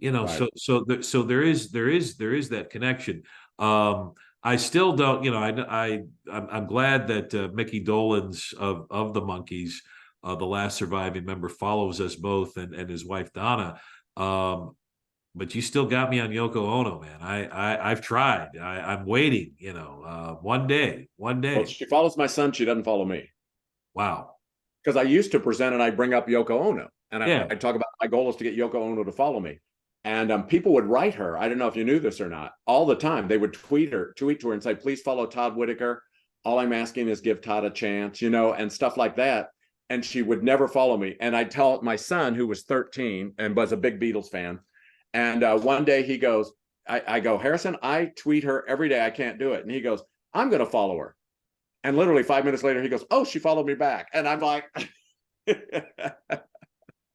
Speaker 2: Right.
Speaker 1: So there is that connection. I still don't, I'm glad that Mickey Dolenz of the Monkees, the last surviving member, follows us both, and his wife Donna. Um, but you still got me on Yoko Ono, man. I've tried. I'm waiting. One day, one
Speaker 2: Well,
Speaker 1: day.
Speaker 2: she follows my son. She doesn't follow me.
Speaker 1: Wow.
Speaker 2: Because I used to present and I bring up Yoko Ono, and
Speaker 1: Yeah.
Speaker 2: I talk about my goal is to get Yoko Ono to follow me. And people would write her. I don't know if you knew this or not. All the time, they would tweet to her and say, "Please follow Todd Whitaker. All I'm asking is give Todd a chance," and stuff like that. And she would never follow me. And I tell my son, who was 13 and was a big Beatles fan, and one day he goes, I go, "Harrison, I tweet her every day. I can't do it." And he goes, "I'm going to follow her." And literally 5 minutes later, he goes, "Oh, she followed me back." And I'm like,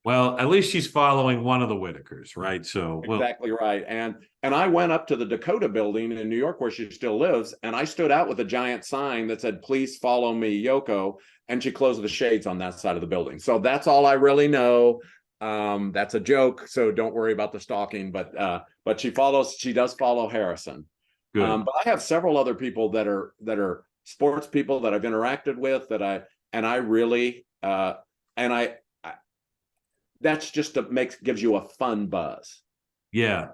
Speaker 1: Well, at least she's following one of the Whitakers, right? So, well,
Speaker 2: exactly right. And I went up to the Dakota building in New York where she still lives, and I stood out with a giant sign that said, "Please follow me, Yoko." And she closed the shades on that side of the building. So that's all I really know. That's a joke, so don't worry about the stalking. But she does follow Harrison.
Speaker 1: good.
Speaker 2: But I have several other people that are sports people that I've interacted with and I really and I that's just gives you a fun buzz,
Speaker 1: Yeah.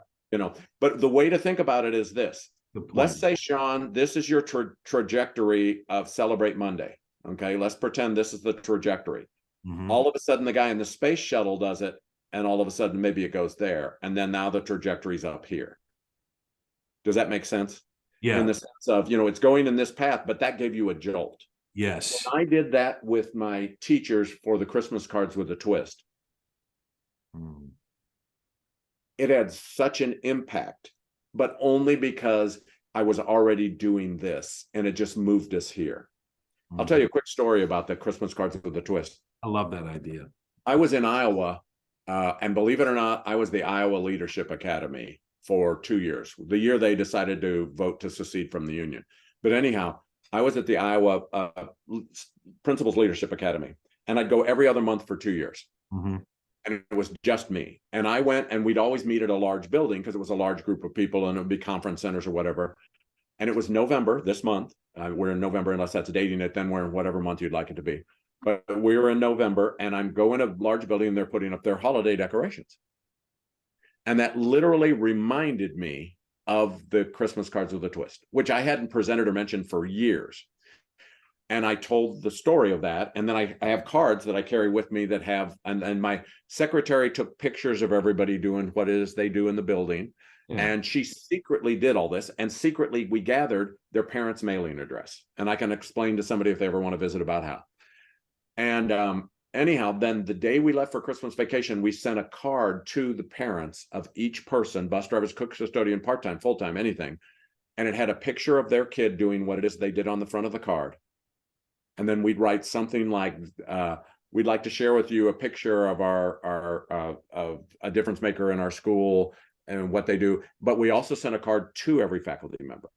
Speaker 2: But the way to think about it is this.
Speaker 1: Good
Speaker 2: Let's
Speaker 1: point.
Speaker 2: say, Sean, this is your trajectory of Celebrate Monday. Okay, let's pretend this is the trajectory.
Speaker 1: Mhm.
Speaker 2: All of a sudden, the guy in the space shuttle does it, and all of a sudden, maybe it goes there, and then now the trajectory's up here. Does that make sense? In
Speaker 1: Yeah.
Speaker 2: the sense of, it's going in this path, but that gave you a jolt.
Speaker 1: Yes.
Speaker 2: When I did that with my teachers for the Christmas cards with a twist,
Speaker 1: Mm.
Speaker 2: it had such an impact, but only because I was already doing this and it just moved us here. I'll tell you a quick story about the Christmas cards with a twist.
Speaker 1: I love that idea.
Speaker 2: I was in Iowa, and believe it or not, I was the Iowa Leadership Academy for 2 years, the year they decided to vote to secede from the Union. But anyhow, I was at the Iowa Principals Leadership Academy, and I'd go every other month for 2 years.
Speaker 1: Mhm.
Speaker 2: And it was just me. And I went, and we'd always meet at a large building because it was a large group of people, and it would be conference centers or whatever. And it was November this month. We're in November, unless that's dating it, then we're in whatever month you'd like it to be. But we were in November, and I'm going to a large building, and they're putting up their holiday decorations. And that literally reminded me of the Christmas cards with a twist, which I hadn't presented or mentioned for years. And I told the story of that. And then I have cards that I carry with me that have, and my secretary took pictures of everybody doing what it is they do in the building.
Speaker 1: Yeah.
Speaker 2: And she secretly did all this. And secretly, we gathered their parents' mailing address. And I can explain to somebody if they ever want to visit about how. And anyhow, then the day we left for Christmas vacation, we sent a card to the parents of each person, bus drivers, cook, custodian, part-time, full-time, anything. And it had a picture of their kid doing what it is they did on the front of the card. And then we'd write something like, we'd like to share with you a picture of of a difference maker in our school and what they do. But we also sent a card to every faculty member,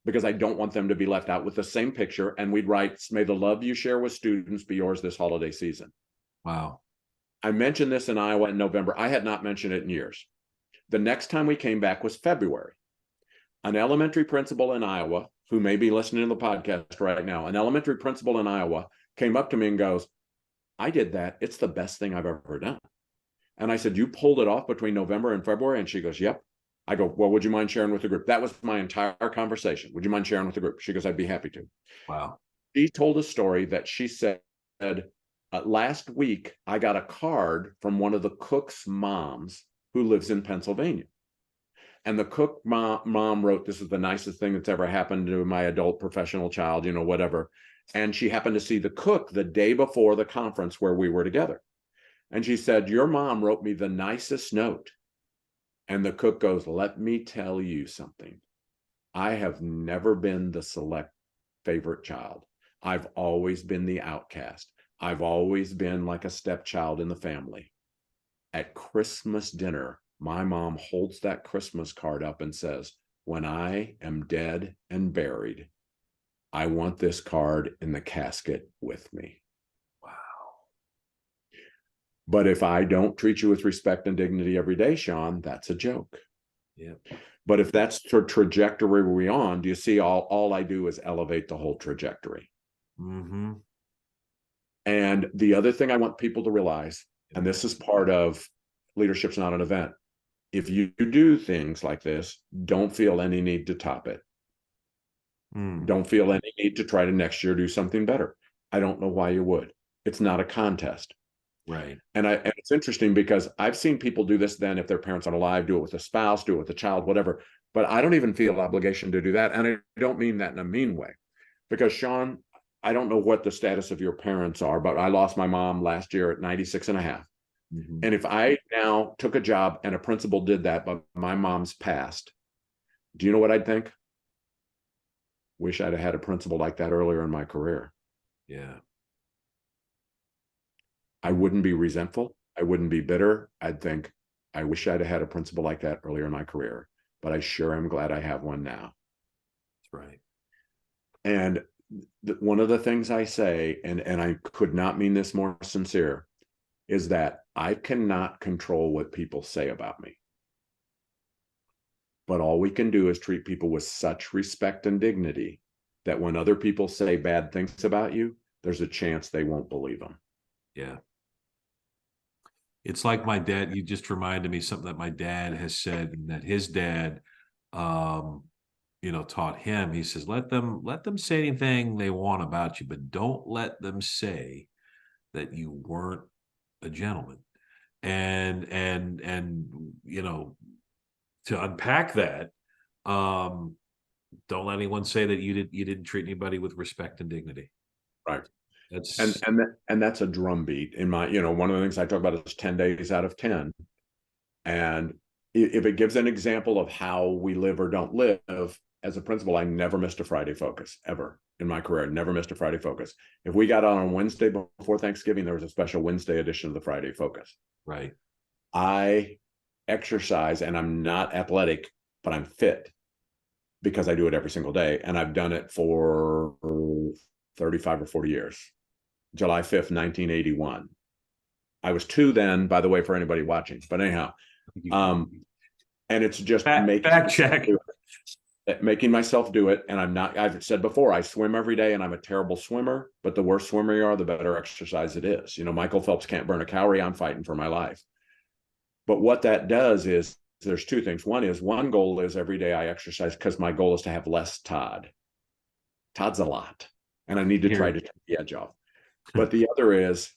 Speaker 2: because I don't want them to be left out, with the same picture. And we'd write, "May the love you share with students be yours this holiday season."
Speaker 1: Wow.
Speaker 2: I mentioned this in Iowa in November. I had not mentioned it in years. The next time we came back was February. An elementary principal in Iowa, who may be listening to the podcast right now, an elementary principal in Iowa came up to me and goes, "I did that. It's the best thing I've ever done." And I said, "You pulled it off between November and February?" And she goes, "Yep." I go, "Well, would you mind sharing with the group?" That was my entire conversation. "Would you mind sharing with the group?" She goes, "I'd be happy to."
Speaker 1: Wow.
Speaker 2: She told a story that she said, last week, I got a card from one of the cook's moms who lives in Pennsylvania. And the cook mom wrote, "This is the nicest thing that's ever happened to my adult professional child," whatever. And she happened to see the cook the day before the conference where we were together. And she said, "Your mom wrote me the nicest note." And the cook goes, "Let me tell you something. I have never been the select favorite child. I've always been the outcast. I've always been like a stepchild in the family. At Christmas dinner, my mom holds that Christmas card up and says, 'When I am dead and buried, I want this card in the casket with me.
Speaker 1: Wow.
Speaker 2: But if I don't treat you with respect and dignity every day, Sean, that's a joke.'
Speaker 1: Yeah.
Speaker 2: But if that's the trajectory we're on, do you see all I do is elevate the whole trajectory?
Speaker 1: Mm-hmm.
Speaker 2: And the other thing I want people to realize, and this is part of Leadership's Not an Event, if you do things like this, don't feel any need to top it.
Speaker 1: Mm.
Speaker 2: Don't feel any need to try to next year do something better. I don't know why you would. It's not a contest.
Speaker 1: Right.
Speaker 2: And it's interesting because I've seen people do this then if their parents aren't alive, do it with a spouse, do it with a child, whatever. But I don't even feel obligation to do that. And I don't mean that in a mean way. Because Sean, I don't know what the status of your parents are, but I lost my mom last year at 96 and a half.
Speaker 1: Mm-hmm.
Speaker 2: And if I now took a job and a principal did that, but my mom's passed, do you know what I'd think? Wish I'd have had a principal like that earlier in my career.
Speaker 1: Yeah.
Speaker 2: I wouldn't be resentful. I wouldn't be bitter. I'd think, I wish I'd have had a principal like that earlier in my career, but I sure am glad I have one now.
Speaker 1: That's right.
Speaker 2: And one of the things I say, and I could not mean this more sincere, is that I cannot control what people say about me. But all we can do is treat people with such respect and dignity that when other people say bad things about you, there's a chance they won't believe them.
Speaker 1: Yeah. It's like my dad, you just reminded me something that my dad has said, and that his dad um taught him. He says, let them say anything they want about you, but don't let them say that you weren't a gentleman. And to unpack that, um don't let anyone say that you didn't treat anybody with respect and dignity.
Speaker 2: Right.
Speaker 1: That's
Speaker 2: And that's a drumbeat in my, one of the things I talk about is 10 days out of 10. And if it gives an example of how we live or don't live, as a principal, I never missed a Friday focus ever in my career. Never missed a Friday focus. If we got on Wednesday before Thanksgiving, there was a special Wednesday edition of the Friday focus.
Speaker 1: right.
Speaker 2: I exercise, and I'm not athletic, but I'm fit because I do it every single day. And I've done it for 35 or 40 years. July 5th, 1981. I was 2 then, by the way, for anybody watching. But anyhow, and it's just
Speaker 1: Fact check.
Speaker 2: making myself do it. And I've said before, I swim every day and I'm a terrible swimmer, but the worse swimmer you are, the better exercise it is. Michael Phelps can't burn a calorie. I'm fighting for my life. But what that does is there's 2 things. One goal is every day I exercise because my goal is to have less Todd. Todd's a lot. And I need to try to take the edge off. But the other is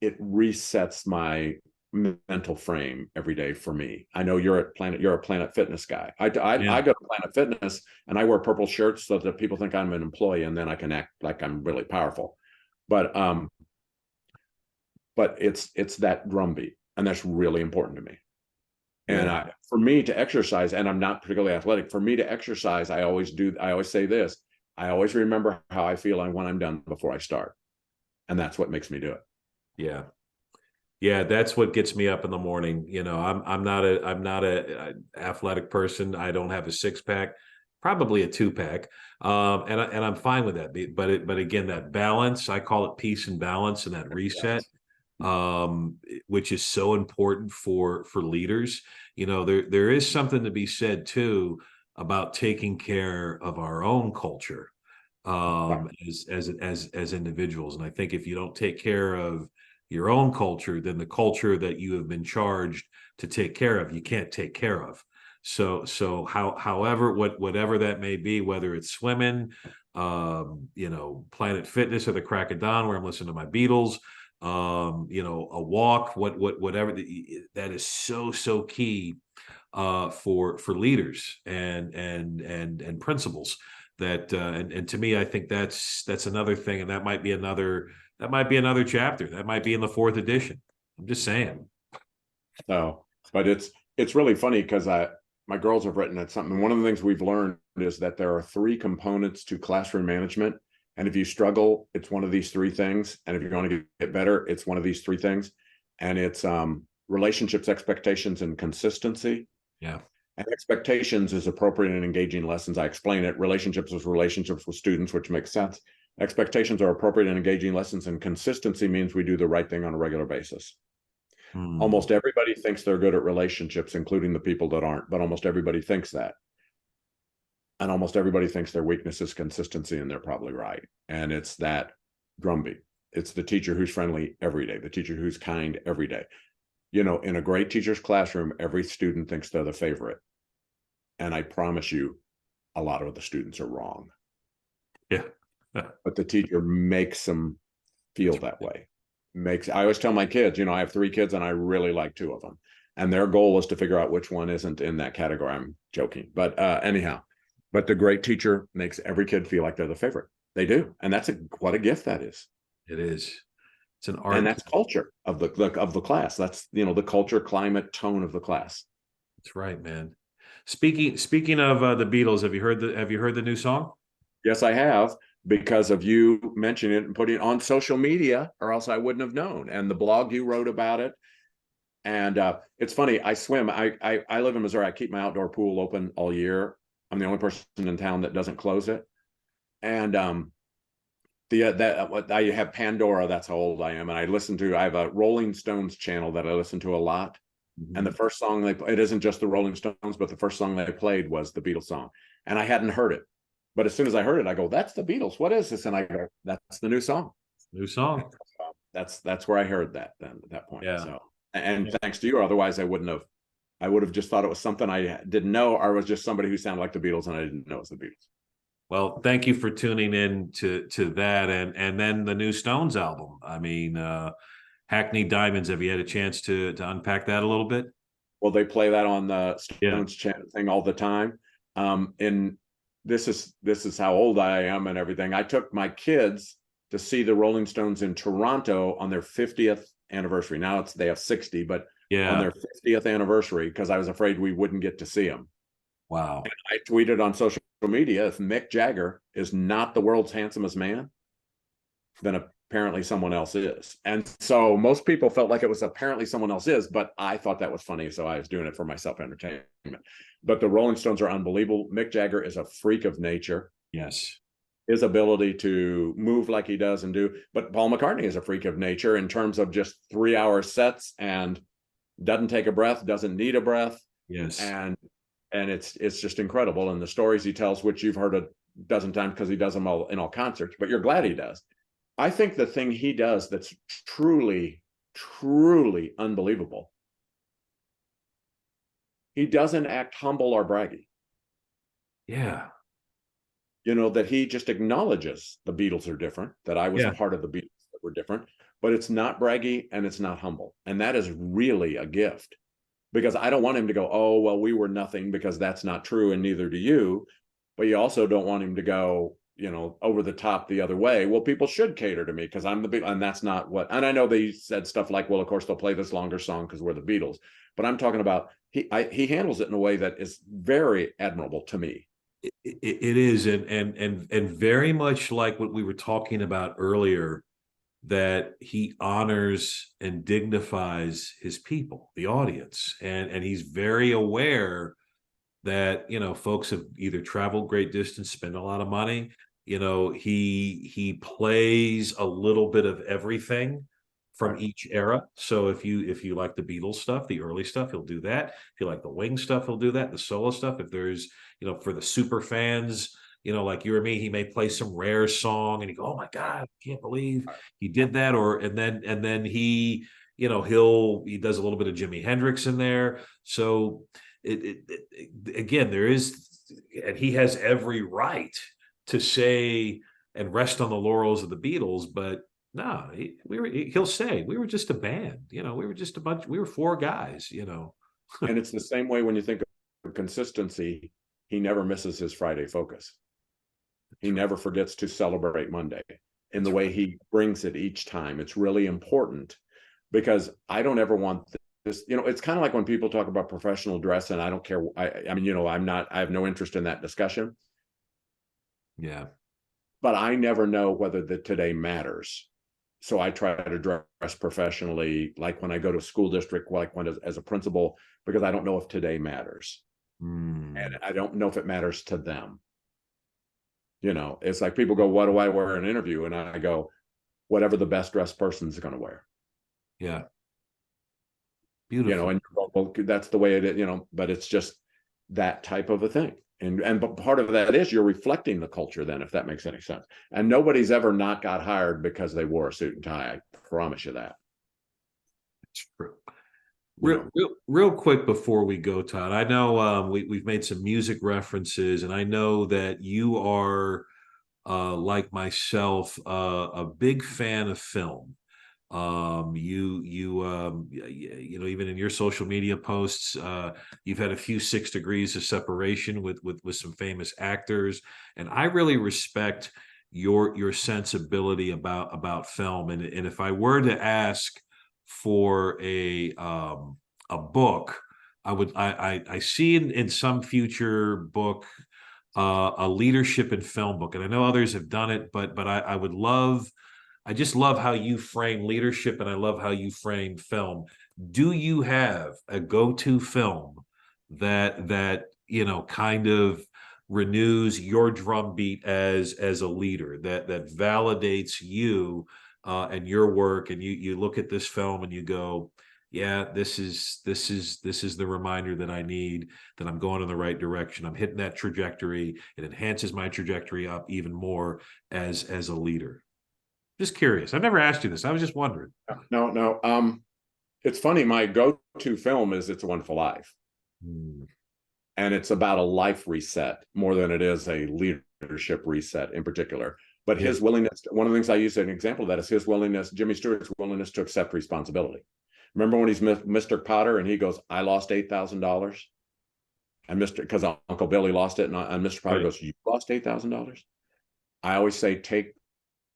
Speaker 2: it resets my mental frame every day for me. I know you're a Planet Fitness guy. I
Speaker 1: Yeah.
Speaker 2: go to Planet Fitness and I wear purple shirts so that people think I'm an employee, and then I can act like I'm really powerful. But it's that drumbeat, and that's really important to me. And for me to exercise, and I'm not particularly athletic, for me to exercise, I always say this, I always remember how I feel and when I'm done before I start. And that's what makes me do it.
Speaker 1: Yeah. Yeah, that's what gets me up in the morning. I'm not a athletic person. I don't have a 6-pack, probably a 2-pack. And I'm fine with that. But again, that balance, I call it peace and balance, and that reset, which is so important for leaders. There is something to be said too about taking care of our own culture as individuals. And I think if you don't take care of your own culture, then the culture that you have been charged to take care of, you can't take care of. However, whatever that may be, whether it's swimming, Planet Fitness or the crack of dawn where I'm listening to my Beatles, a walk, whatever. That is so key for leaders and principals. And to me, I think that's another thing, and that might be another chapter. That might be in the fourth edition. I'm just saying.
Speaker 2: So, but it's really funny because my girls have written at something. One of the things we've learned is that there are three components to classroom management. And if you struggle, it's one of these three things. And if you're going to get better, it's one of these three things. And it's relationships, expectations, and consistency.
Speaker 1: Yeah.
Speaker 2: And expectations is appropriate and engaging lessons. I explain it. Relationships is relationships with students, which makes sense. Expectations are appropriate and engaging lessons, and consistency means we do the right thing on a regular basis. Almost everybody thinks they're good at relationships, including the people that aren't, but almost everybody thinks that. And almost everybody thinks their weakness is consistency, and they're probably right. And it's that drumbeat. It's the teacher who's friendly every day, the teacher who's kind every day. In a great teacher's classroom, every student thinks they're the favorite. And I promise you, a lot of the students are wrong.
Speaker 1: Yeah.
Speaker 2: But the teacher makes them feel that way. I always tell my kids, I have 3 kids and I really like 2 of them. And their goal is to figure out which one isn't in that category. I'm joking. But anyhow, but the great teacher makes every kid feel like they're the favorite. They do. And what a gift that is.
Speaker 1: It is. It's an art.
Speaker 2: And that's culture of the class. That's, the culture, climate, tone of the class.
Speaker 1: That's right, man. Speaking of the Beatles, have you heard the new song?
Speaker 2: Yes, I have, because of you mentioning it and putting it on social media, or else I wouldn't have known. And the blog you wrote about it. And it's funny, I swim. I live in Missouri. I keep my outdoor pool open all year. I'm the only person in town that doesn't close it. And I have Pandora. That's how old I am. And I have a Rolling Stones channel that I listen to a lot. Mm-hmm. And the first song it isn't just the Rolling Stones, but the first song they played was the Beatles song. And I hadn't heard it. But as soon as I heard it, I go, that's the Beatles. What is this? And I go, that's the new song.
Speaker 1: New song.
Speaker 2: That's where I heard that then at that point.
Speaker 1: Yeah.
Speaker 2: So, and thanks to you, otherwise I would have just thought it was something I didn't know, or was just somebody who sounded like the Beatles and I didn't know it was the Beatles.
Speaker 1: Well, thank you for tuning in to that. And then the new Stones album. I mean, Hackney Diamonds. Have you had a chance to unpack that a little bit?
Speaker 2: Well, they play that on the Stones thing all the time. And this is how old I am and everything. I took my kids to see the Rolling Stones in Toronto on their 50th anniversary. Now they have 60, but on their 50th anniversary, because I was afraid we wouldn't get to see them.
Speaker 1: Wow.
Speaker 2: And I tweeted on social media, if Mick Jagger is not the world's handsomest man, then apparently someone else is. And so most people felt like it was apparently someone else is, but I thought that was funny. So I was doing it for my self-entertainment. But the Rolling Stones are unbelievable. Mick Jagger is a freak of nature.
Speaker 1: Yes.
Speaker 2: His ability to move like he does and do. But Paul McCartney is a freak of nature in terms of just 3-hour sets and doesn't take a breath, doesn't need a breath.
Speaker 1: Yes.
Speaker 2: And it's just incredible. And the stories he tells, which you've heard a dozen times because he does them all in all concerts, but you're glad he does. I think the thing he does that's truly, truly unbelievable, he doesn't act humble or braggy.
Speaker 1: Yeah.
Speaker 2: That he just acknowledges the Beatles are different, that I was a part of the Beatles that were different, but it's not braggy and it's not humble. And that is really a gift, because I don't want him to go, oh, well, we were nothing, because that's not true. And neither do you. But you also don't want him to go, over the top the other way. Well, people should cater to me because I'm the Beatles. And that's not what, and I know they said stuff like, well, of course they'll play this longer song because we're the Beatles. But I'm talking about, he handles it in a way that is very admirable to me.
Speaker 1: It is, and very much like what we were talking about earlier, that he honors and dignifies his people, the audience, and he's very aware that folks have either traveled great distance, spend a lot of money. He plays a little bit of everything from each era. So if you like the Beatles stuff, the early stuff, he'll do that. If you like the Wings stuff, he'll do that. The solo stuff, if there's for the super fans, like you or me, he may play some Rare song and you go, oh my God, I can't believe he did that. And then he he does a little bit of Jimi Hendrix in there. So again, there is, and he has every right to say and rest on the laurels of the Beatles, but No, he'll say we were just a band, we were just a bunch, we were four guys,
Speaker 2: And it's the same way when you think of consistency. He never misses his Friday focus. He never forgets to celebrate Monday in the
Speaker 1: That's
Speaker 2: way
Speaker 1: right.
Speaker 2: he brings it each time. It's really important because I don't ever want this. It's kind of like when people talk about professional dress, and I don't care. I mean, I have no interest in that discussion,
Speaker 1: Yeah.
Speaker 2: but I never know whether the today matters. So I try to dress professionally, like when I go to a school district, like when as a principal, because I don't know if today matters. And
Speaker 1: Mm.
Speaker 2: I don't know if it matters to them. It's like people go, what do I wear in an interview? And I go, whatever the best dressed person's going to wear.
Speaker 1: Yeah. Beautiful.
Speaker 2: And well, that's the way it is, but it's just that type of a thing. But part of that is you're reflecting the culture then, if that makes any sense. And nobody's ever not got hired because they wore a suit and tie. I promise you that.
Speaker 1: It's true.
Speaker 2: You know,
Speaker 1: Real quick before we go, Todd, I know we've made some music references, and I know that you are, like myself, a big fan of film. Even in your social media posts, you've had a few 6 degrees of separation with some famous actors, and I really respect your sensibility about film. And if I were to ask for a book, I see in some future book, a leadership in film book, and I know others have done it, but I would love. I just love how you frame leadership, and I love how you frame film. Do you have a go-to film that kind of renews your drumbeat as a leader, that validates you and your work, and you look at this film and you go, yeah, this is the reminder that I need, that I'm going in the right direction. I'm hitting that trajectory. It enhances my trajectory up even more as a leader. Just curious. I've never asked you this. I was just wondering.
Speaker 2: no. It's funny. My go-to film is It's a Wonderful Life.
Speaker 1: Hmm.
Speaker 2: And it's about a life reset more than it is a leadership reset in particular. But
Speaker 1: Yeah.
Speaker 2: his willingness, one of the things I use as an example of that is his willingness, Jimmy Stewart's willingness to accept responsibility. Remember when he's Mr. Potter and he goes, I lost $8,000? And because Uncle Billy lost it. And Mr. Potter
Speaker 1: Right.
Speaker 2: goes, you lost $8,000? I always say, take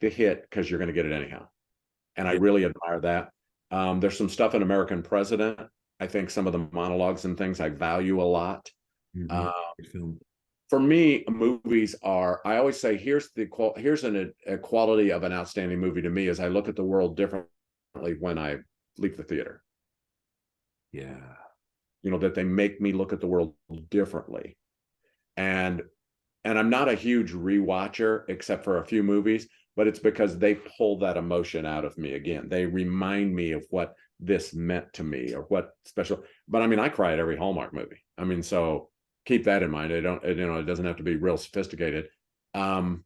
Speaker 2: the hit because you're going to get it anyhow. And I
Speaker 1: Yeah.
Speaker 2: really admire that. There's some stuff in American President. I think some of the monologues and things I value a lot.
Speaker 1: Mhm.
Speaker 2: Uh,
Speaker 1: Good film.
Speaker 2: for me, movies are. I always say, here's a quality of an outstanding movie to me is I look at the world differently when I leave the theater.
Speaker 1: Yeah.
Speaker 2: That they make me look at the world differently, and I'm not a huge rewatcher except for a few movies, but it's because they pull that emotion out of me again. They remind me of what this meant to me or what special. But I mean, I cry at every Hallmark movie. I mean, so keep that in mind. It doesn't have to be real sophisticated. Um,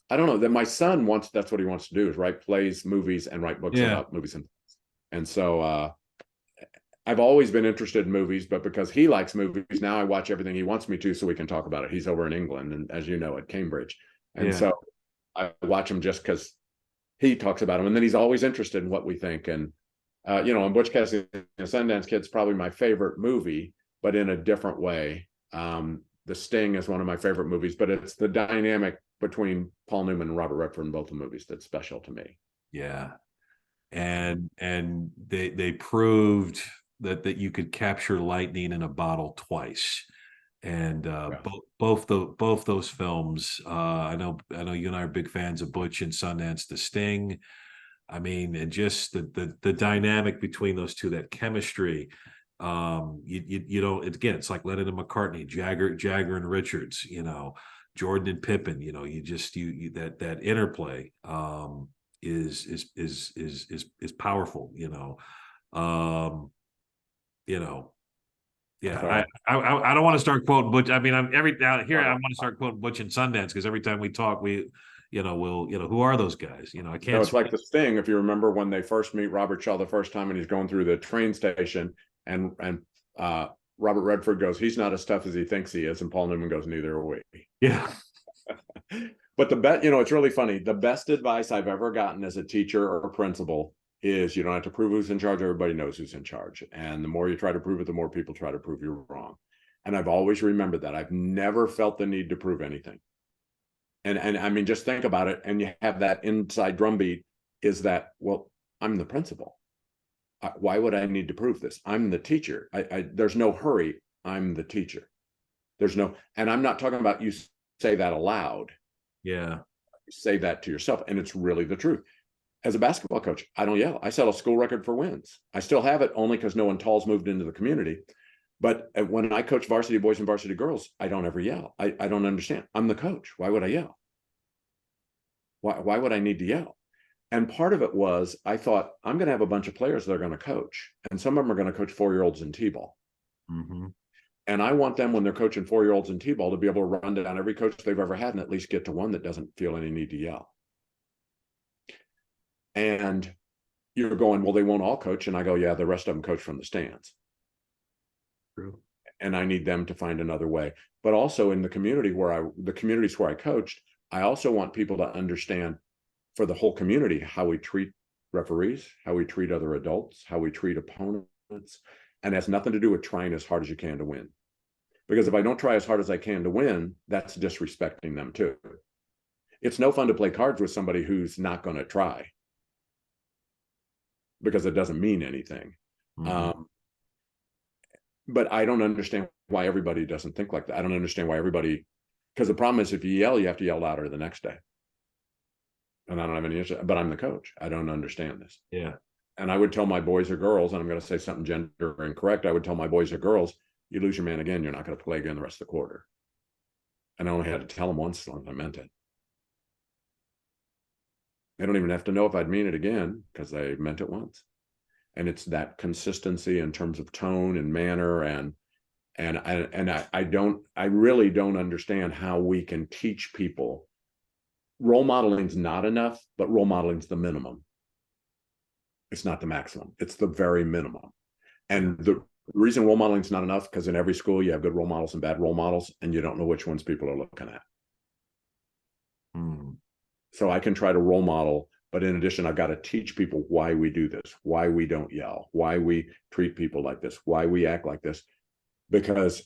Speaker 2: I don't know that my son wants. That's what he wants to do is write plays, movies, and write books
Speaker 1: Yeah.
Speaker 2: about movies. And so I've always been interested in movies, but because he likes movies, now I watch everything he wants me to so we can talk about it. He's over in England, and as you know, at Cambridge. And
Speaker 1: Yeah.
Speaker 2: so I watch him just because he talks about him. And then he's always interested in what we think. And, and Butch Cassidy and the Sundance Kid's probably my favorite movie, but in a different way. The Sting is one of my favorite movies, but it's the dynamic between Paul Newman and Robert Redford in both the movies that's special to me.
Speaker 1: Yeah. And they proved that you could capture lightning in a bottle twice. And
Speaker 2: Yeah.
Speaker 1: both those films, I know you and I are big fans of Butch and Sundance, The Sting. I mean, and just the dynamic between those two, that chemistry. Again, it's like Lennon and McCartney, Jagger and Richards, Jordan and Pippen. That interplay is powerful. You know, yeah.
Speaker 2: So,
Speaker 1: I don't want to start quoting Butch. I mean, I'm every now here I want to start quoting Butch and Sundance because every time we talk, who are those guys? I
Speaker 2: no,
Speaker 1: can't.
Speaker 2: it's like The Sting. If you remember when they first meet Robert Shaw the first time and he's going through the train station and Robert Redford goes, he's not as tough as he thinks he is. And Paul Newman goes, neither are we.
Speaker 1: Yeah.
Speaker 2: But the bet, it's really funny. The best advice I've ever gotten as a teacher or a principal is you don't have to prove who's in charge. Everybody knows who's in charge. And the more you try to prove it, the more people try to prove you're wrong. And I've always remembered that. I've never felt the need to prove anything. And I mean, just think about it. And you have that inside drumbeat is that, well, I'm the principal. Why would I need to prove this? I'm the teacher. There's no hurry. I'm the teacher. There's no, and I'm not talking about you say that aloud.
Speaker 1: Yeah.
Speaker 2: You say that to yourself. And it's really the truth. As a basketball coach, I don't yell. I set a school record for wins. I still have it only because no one tall's moved into the community. But when I coach varsity boys and varsity girls, I don't ever yell. I don't understand. I'm the coach. Why would I yell? Why would I need to yell? And part of it was I thought I'm going to have a bunch of players that are going to coach, and some of them are going to coach 4-year-olds in t-ball.
Speaker 1: Mm-hmm.
Speaker 2: And I want them, when they're coaching 4-year-olds in t-ball, to be able to run down every coach they've ever had and at least get to one that doesn't feel any need to yell. And you're going, well, they won't all coach. And I go, yeah, the rest of them coach from the stands.
Speaker 1: True.
Speaker 2: And I need them to find another way. But also in the community the communities where I coached, I also want people to understand for the whole community how we treat referees, how we treat other adults, how we treat opponents. And it has nothing to do with trying as hard as you can to win. Because if I don't try as hard as I can to win, that's disrespecting them too. It's no fun to play cards with somebody who's not going to try, because it doesn't mean anything.
Speaker 1: Mm-hmm.
Speaker 2: But I don't understand why everybody doesn't think like that. I don't understand why everybody, because the problem is if you yell, you have to yell louder the next day. And I don't have any issue, but I'm the coach. I don't understand this.
Speaker 1: Yeah.
Speaker 2: And I would tell my boys or girls, and I'm going to say something gender incorrect, I would tell my boys or girls, you lose your man again, you're not going to play again the rest of the quarter. And I only had to tell them once as long as I meant it. They don't even have to know if I'd mean it again, because they meant it once. And it's that consistency in terms of tone and manner, and I really don't understand how we can teach people. Role modeling's not enough, but role modeling's the minimum. It's not the maximum. It's the very minimum. And the reason role modeling's not enough, because in every school you have good role models and bad role models, and you don't know which ones people are looking at.
Speaker 1: Mm.
Speaker 2: So I can try to role model, but in addition, I've got to teach people why we do this, why we don't yell, why we treat people like this, why we act like this, because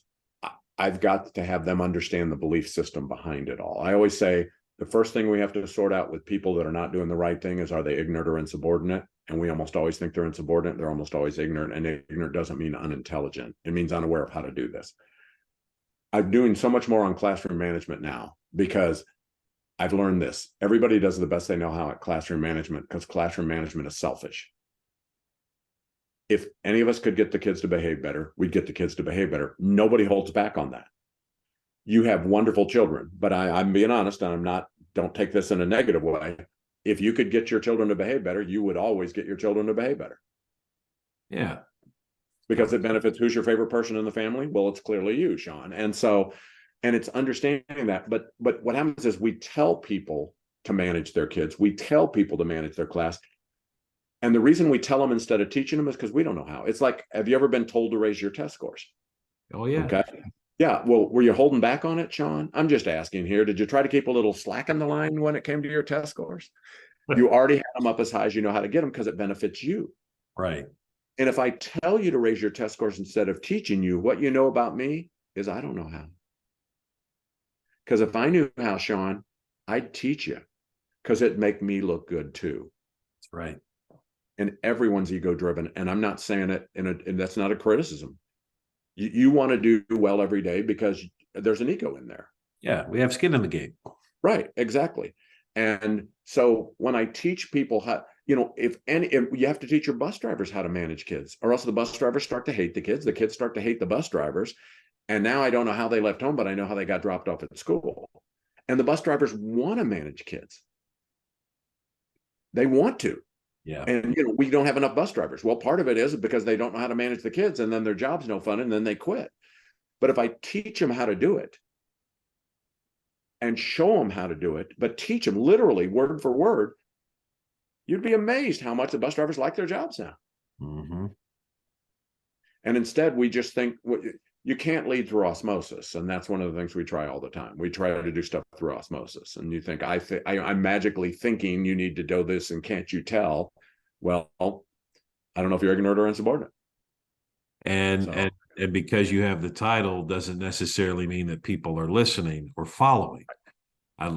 Speaker 2: I've got to have them understand the belief system behind it all. I always say the first thing we have to sort out with people that are not doing the right thing is, are they ignorant or insubordinate? And we almost always think they're insubordinate. They're almost always ignorant, and ignorant doesn't mean unintelligent. It means unaware of how to do this. I'm doing so much more on classroom management now because I've learned this. Everybody does the best they know how at classroom management, because classroom management is selfish. If any of us could get the kids to behave better, we'd get the kids to behave better. Nobody holds back on that. You have wonderful children, but I'm being honest, and don't take this in a negative way. If you could get your children to behave better, you would always get your children to behave better.
Speaker 1: Yeah.
Speaker 2: Because it benefits who's your favorite person in the family? Well, it's clearly you, Sean. And it's understanding that. But what happens is we tell people to manage their kids. We tell people to manage their class. And the reason we tell them instead of teaching them is because we don't know how. It's like, have you ever been told to raise your test scores?
Speaker 1: Oh, yeah.
Speaker 2: Okay. Yeah. Well, were you holding back on it, Sean? I'm just asking here. Did you try to keep a little slack in the line when it came to your test scores? You already had them up as high as you know how to get them, because it benefits you.
Speaker 1: Right.
Speaker 2: And if I tell you to raise your test scores instead of teaching you, what you know about me is I don't know how. Because if I knew how, Sean, I'd teach you, because it'd make me look good too.
Speaker 1: That's right.
Speaker 2: And everyone's ego driven. And I'm not saying it and that's not a criticism. You want to do well every day because there's an ego in there.
Speaker 1: Yeah. We have skin in the game.
Speaker 2: Right. Exactly. And so when I teach people how, if you have to teach your bus drivers how to manage kids, or else the bus drivers start to hate the kids start to hate the bus drivers. And now I don't know how they left home, but I know how they got dropped off at school. And the bus drivers want to manage kids. They want to.
Speaker 1: Yeah.
Speaker 2: And we don't have enough bus drivers. Well, part of it is because they don't know how to manage the kids, and then their job's no fun, and then they quit. But if I teach them how to do it and show them how to do it, but teach them literally word for word, you'd be amazed how much the bus drivers like their jobs now.
Speaker 1: Mm-hmm.
Speaker 2: And instead, we just think you can't lead through osmosis, and that's one of the things we try all the time. We try to do stuff through osmosis, and you think I'm magically thinking you need to do this, and can't you tell? Well, I don't know if you're ignorant or insubordinate.
Speaker 1: And
Speaker 2: So,
Speaker 1: and because you have the title doesn't necessarily mean that people are listening or following. I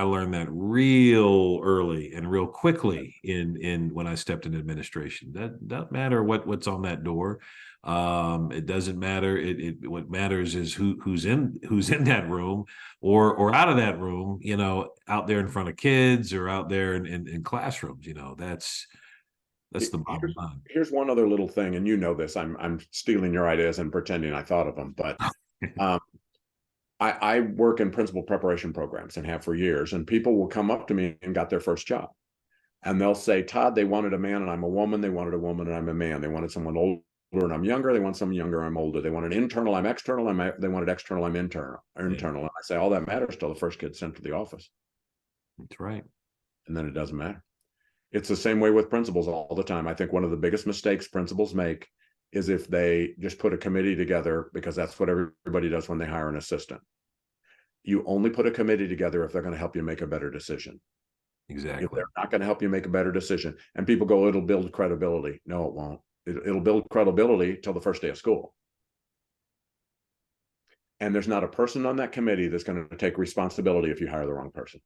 Speaker 1: learned that real early and real quickly in when I stepped in administration. That doesn't matter what's on that door. It doesn't matter. What matters is who's in that room or out of that room. You know, out there in front of kids or out there in classrooms. You know, that's the bottom line.
Speaker 2: here's one other little thing, and you know this. I'm stealing your ideas and pretending I thought of them, but um, I work in principal preparation programs and have for years, and people will come up to me and got their first job. And they'll say, Todd, they wanted a man and I'm a woman. They wanted a woman and I'm a man. They wanted someone older and I'm younger. They want someone younger, I'm older. They wanted internal, I'm external. They wanted external, I'm internal.
Speaker 1: Yeah.
Speaker 2: And I say, all that matters till the first kid's sent to the office.
Speaker 1: That's right.
Speaker 2: And then it doesn't matter. It's the same way with principals all the time. I think one of the biggest mistakes principals make is if they just put a committee together, because that's what everybody does when they hire an assistant. You only put a committee together if they're going to help you make a better decision.
Speaker 1: Exactly.
Speaker 2: If they're not going to help you make a better decision, and people go, it'll build credibility. No, it won't. It'll build credibility till the first day of school. And there's not a person on that committee that's going to take responsibility if you hire the wrong person.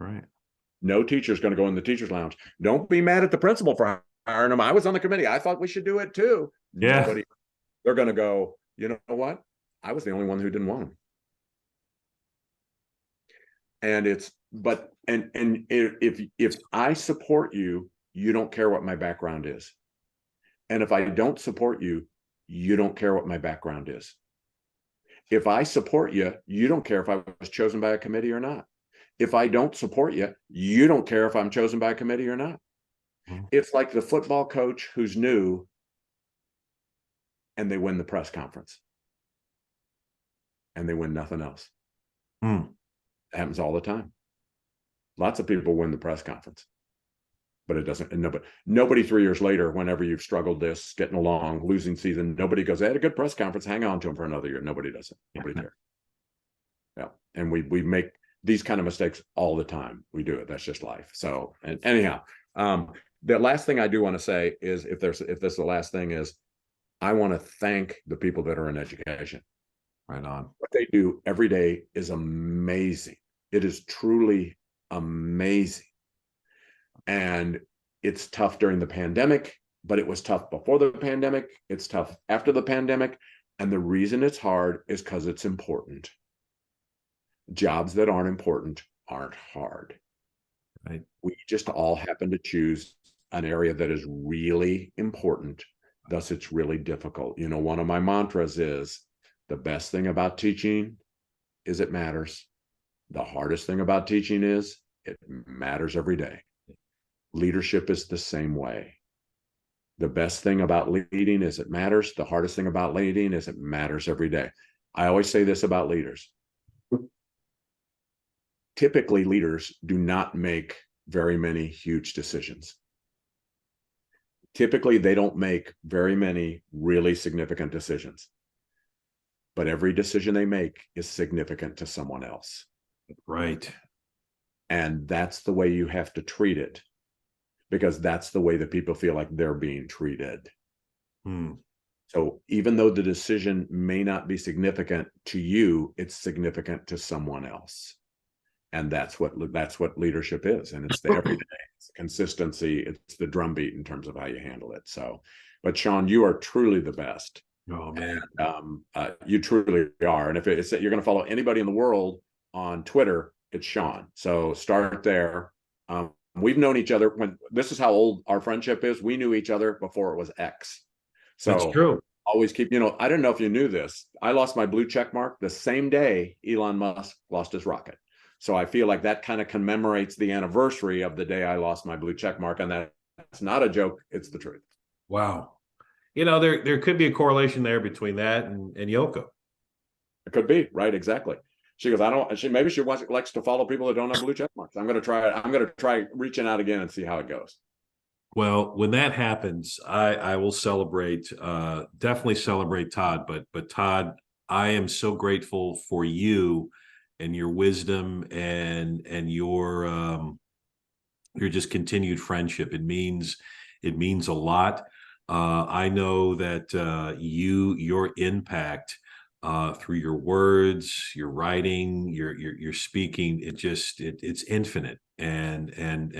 Speaker 1: Right.
Speaker 2: No teacher's going to go in the teacher's lounge. Don't be mad at the principal for hiring him. I was on the committee. I thought we should do it too.
Speaker 1: Yeah.
Speaker 2: Nobody, they're going to go, you know what? I was the only one who didn't want him. And it's, but, and if I support you, you don't care what my background is. And if I don't support you, you don't care what my background is. If I support you, you don't care if I was chosen by a committee or not. If I don't support you, you don't care if I'm chosen by a committee or not. It's like the football coach who's new and they win the press conference and they win nothing else. It happens all the time. Lots of people win the press conference, but it doesn't. And nobody 3 years later, whenever you've struggled this, getting along, losing season, nobody goes, I had a good press conference, hang on to him for another year. Nobody does it. Nobody cares. Yeah. And we make these kind of mistakes all the time. We do it. That's just life. So, and anyhow, the last thing I do want to say is, if this is the last thing, is I want to thank the people that are in education.
Speaker 1: Right on.
Speaker 2: What they do every day is amazing. It is truly amazing. And it's tough during the pandemic, but it was tough before the pandemic. It's tough after the pandemic. And the reason it's hard is because it's important. Jobs that aren't important aren't hard.
Speaker 1: Right.
Speaker 2: We just all happen to choose an area that is really important. Thus, it's really difficult. You know, one of my mantras is, the best thing about teaching is it matters. The hardest thing about teaching is it matters every day. Leadership is the same way. The best thing about leading is it matters. The hardest thing about leading is it matters every day. I always say this about leaders. Typically, leaders do not make very many huge decisions. Typically, they don't make very many really significant decisions. But every decision they make is significant to someone else.
Speaker 1: Right.
Speaker 2: And that's the way you have to treat it, because that's the way that people feel like they're being treated. So even though the decision may not be significant to you, it's significant to someone else. And that's what leadership is. And it's the everyday, it's the consistency, it's the drumbeat in terms of how you handle it. So, but Sean, you are truly the best.
Speaker 1: Oh man.
Speaker 2: And, you truly are. And if it's that you're going to follow anybody in the world on Twitter, it's Sean. So start there. We've known each other when, this is how old our friendship is. We knew each other before it was X. So
Speaker 1: that's true.
Speaker 2: Always keep, you know, I don't know if you knew this. I lost my blue check mark the same day Elon Musk lost his rocket. So I feel like that kind of commemorates the anniversary of the day I lost my blue check mark. And that's not a joke. It's the truth.
Speaker 1: Wow. You know, there could be a correlation there between that and Yoko.
Speaker 2: It could be, right? Exactly. She goes, maybe she likes to follow people that don't have blue check marks. I'm going to try reaching out again and see how it goes.
Speaker 1: Well, when that happens, I will celebrate, definitely celebrate Todd. But Todd, I am so grateful for you and your wisdom and your just continued friendship. It means a lot. I know that your impact through your words, your writing, your speaking, it's infinite, and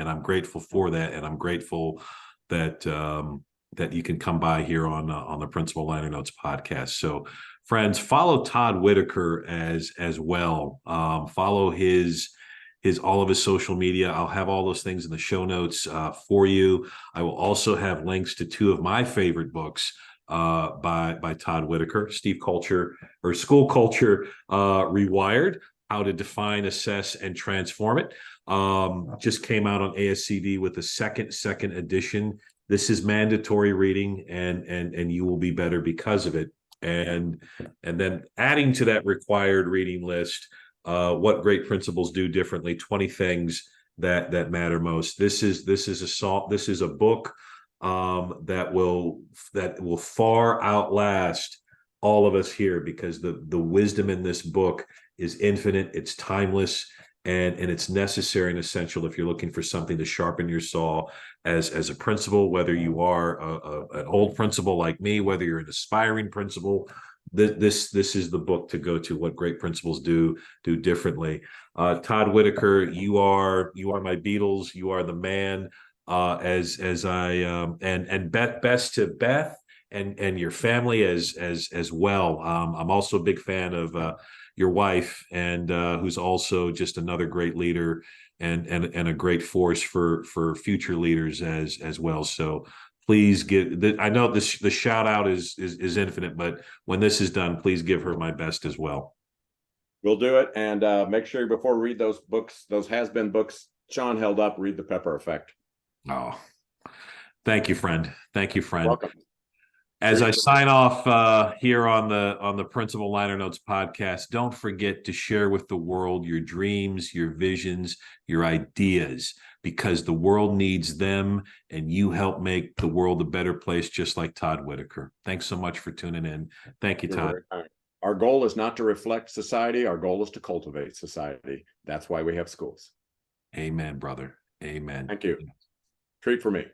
Speaker 1: I'm grateful for that, and I'm grateful that that you can come by here on the Principal Liner Notes podcast. So, friends, follow Todd Whitaker as well. Follow his all of his social media. I'll have all those things in the show notes for you. I will also have links to two of my favorite books by Todd Whitaker, Steve Culture or School Culture Rewired: How to Define, Assess, and Transform It. Just came out on ASCD with the second edition. This is mandatory reading, and you will be better because of it. And then adding to that required reading list, what great principals do differently, 20 things that matter most. This is a book that will far outlast all of us here, because the wisdom in this book is infinite, it's timeless, and it's necessary and essential if you're looking for something to sharpen your saw as a principal, whether you are an old principal like me, whether you're an aspiring principal. This is the book to go to. What great principals do differently. Todd Whitaker, you are my Beatles. You are the man. As I and best to Beth and your family as well. I'm also a big fan of your wife, and who's also just another great leader and a great force for future leaders as well. So please I know the shout out is infinite, but when this is done, please give her my best as well.
Speaker 2: We'll do it. And make sure before read those books, those has-been books Sean held up, read The Pepper Effect.
Speaker 1: Oh, thank you, friend. Thank you, friend.
Speaker 2: Welcome.
Speaker 1: As I sign off here on the Principal Liner Notes podcast, don't forget to share with the world your dreams, your visions, your ideas, because the world needs them, and you help make the world a better place, just like Todd Whitaker. Thanks so much for tuning in. Thank you, Todd.
Speaker 2: Our goal is not to reflect society. Our goal is to cultivate society. That's why we have schools.
Speaker 1: Amen, brother. Amen.
Speaker 2: Thank you. Treat for me.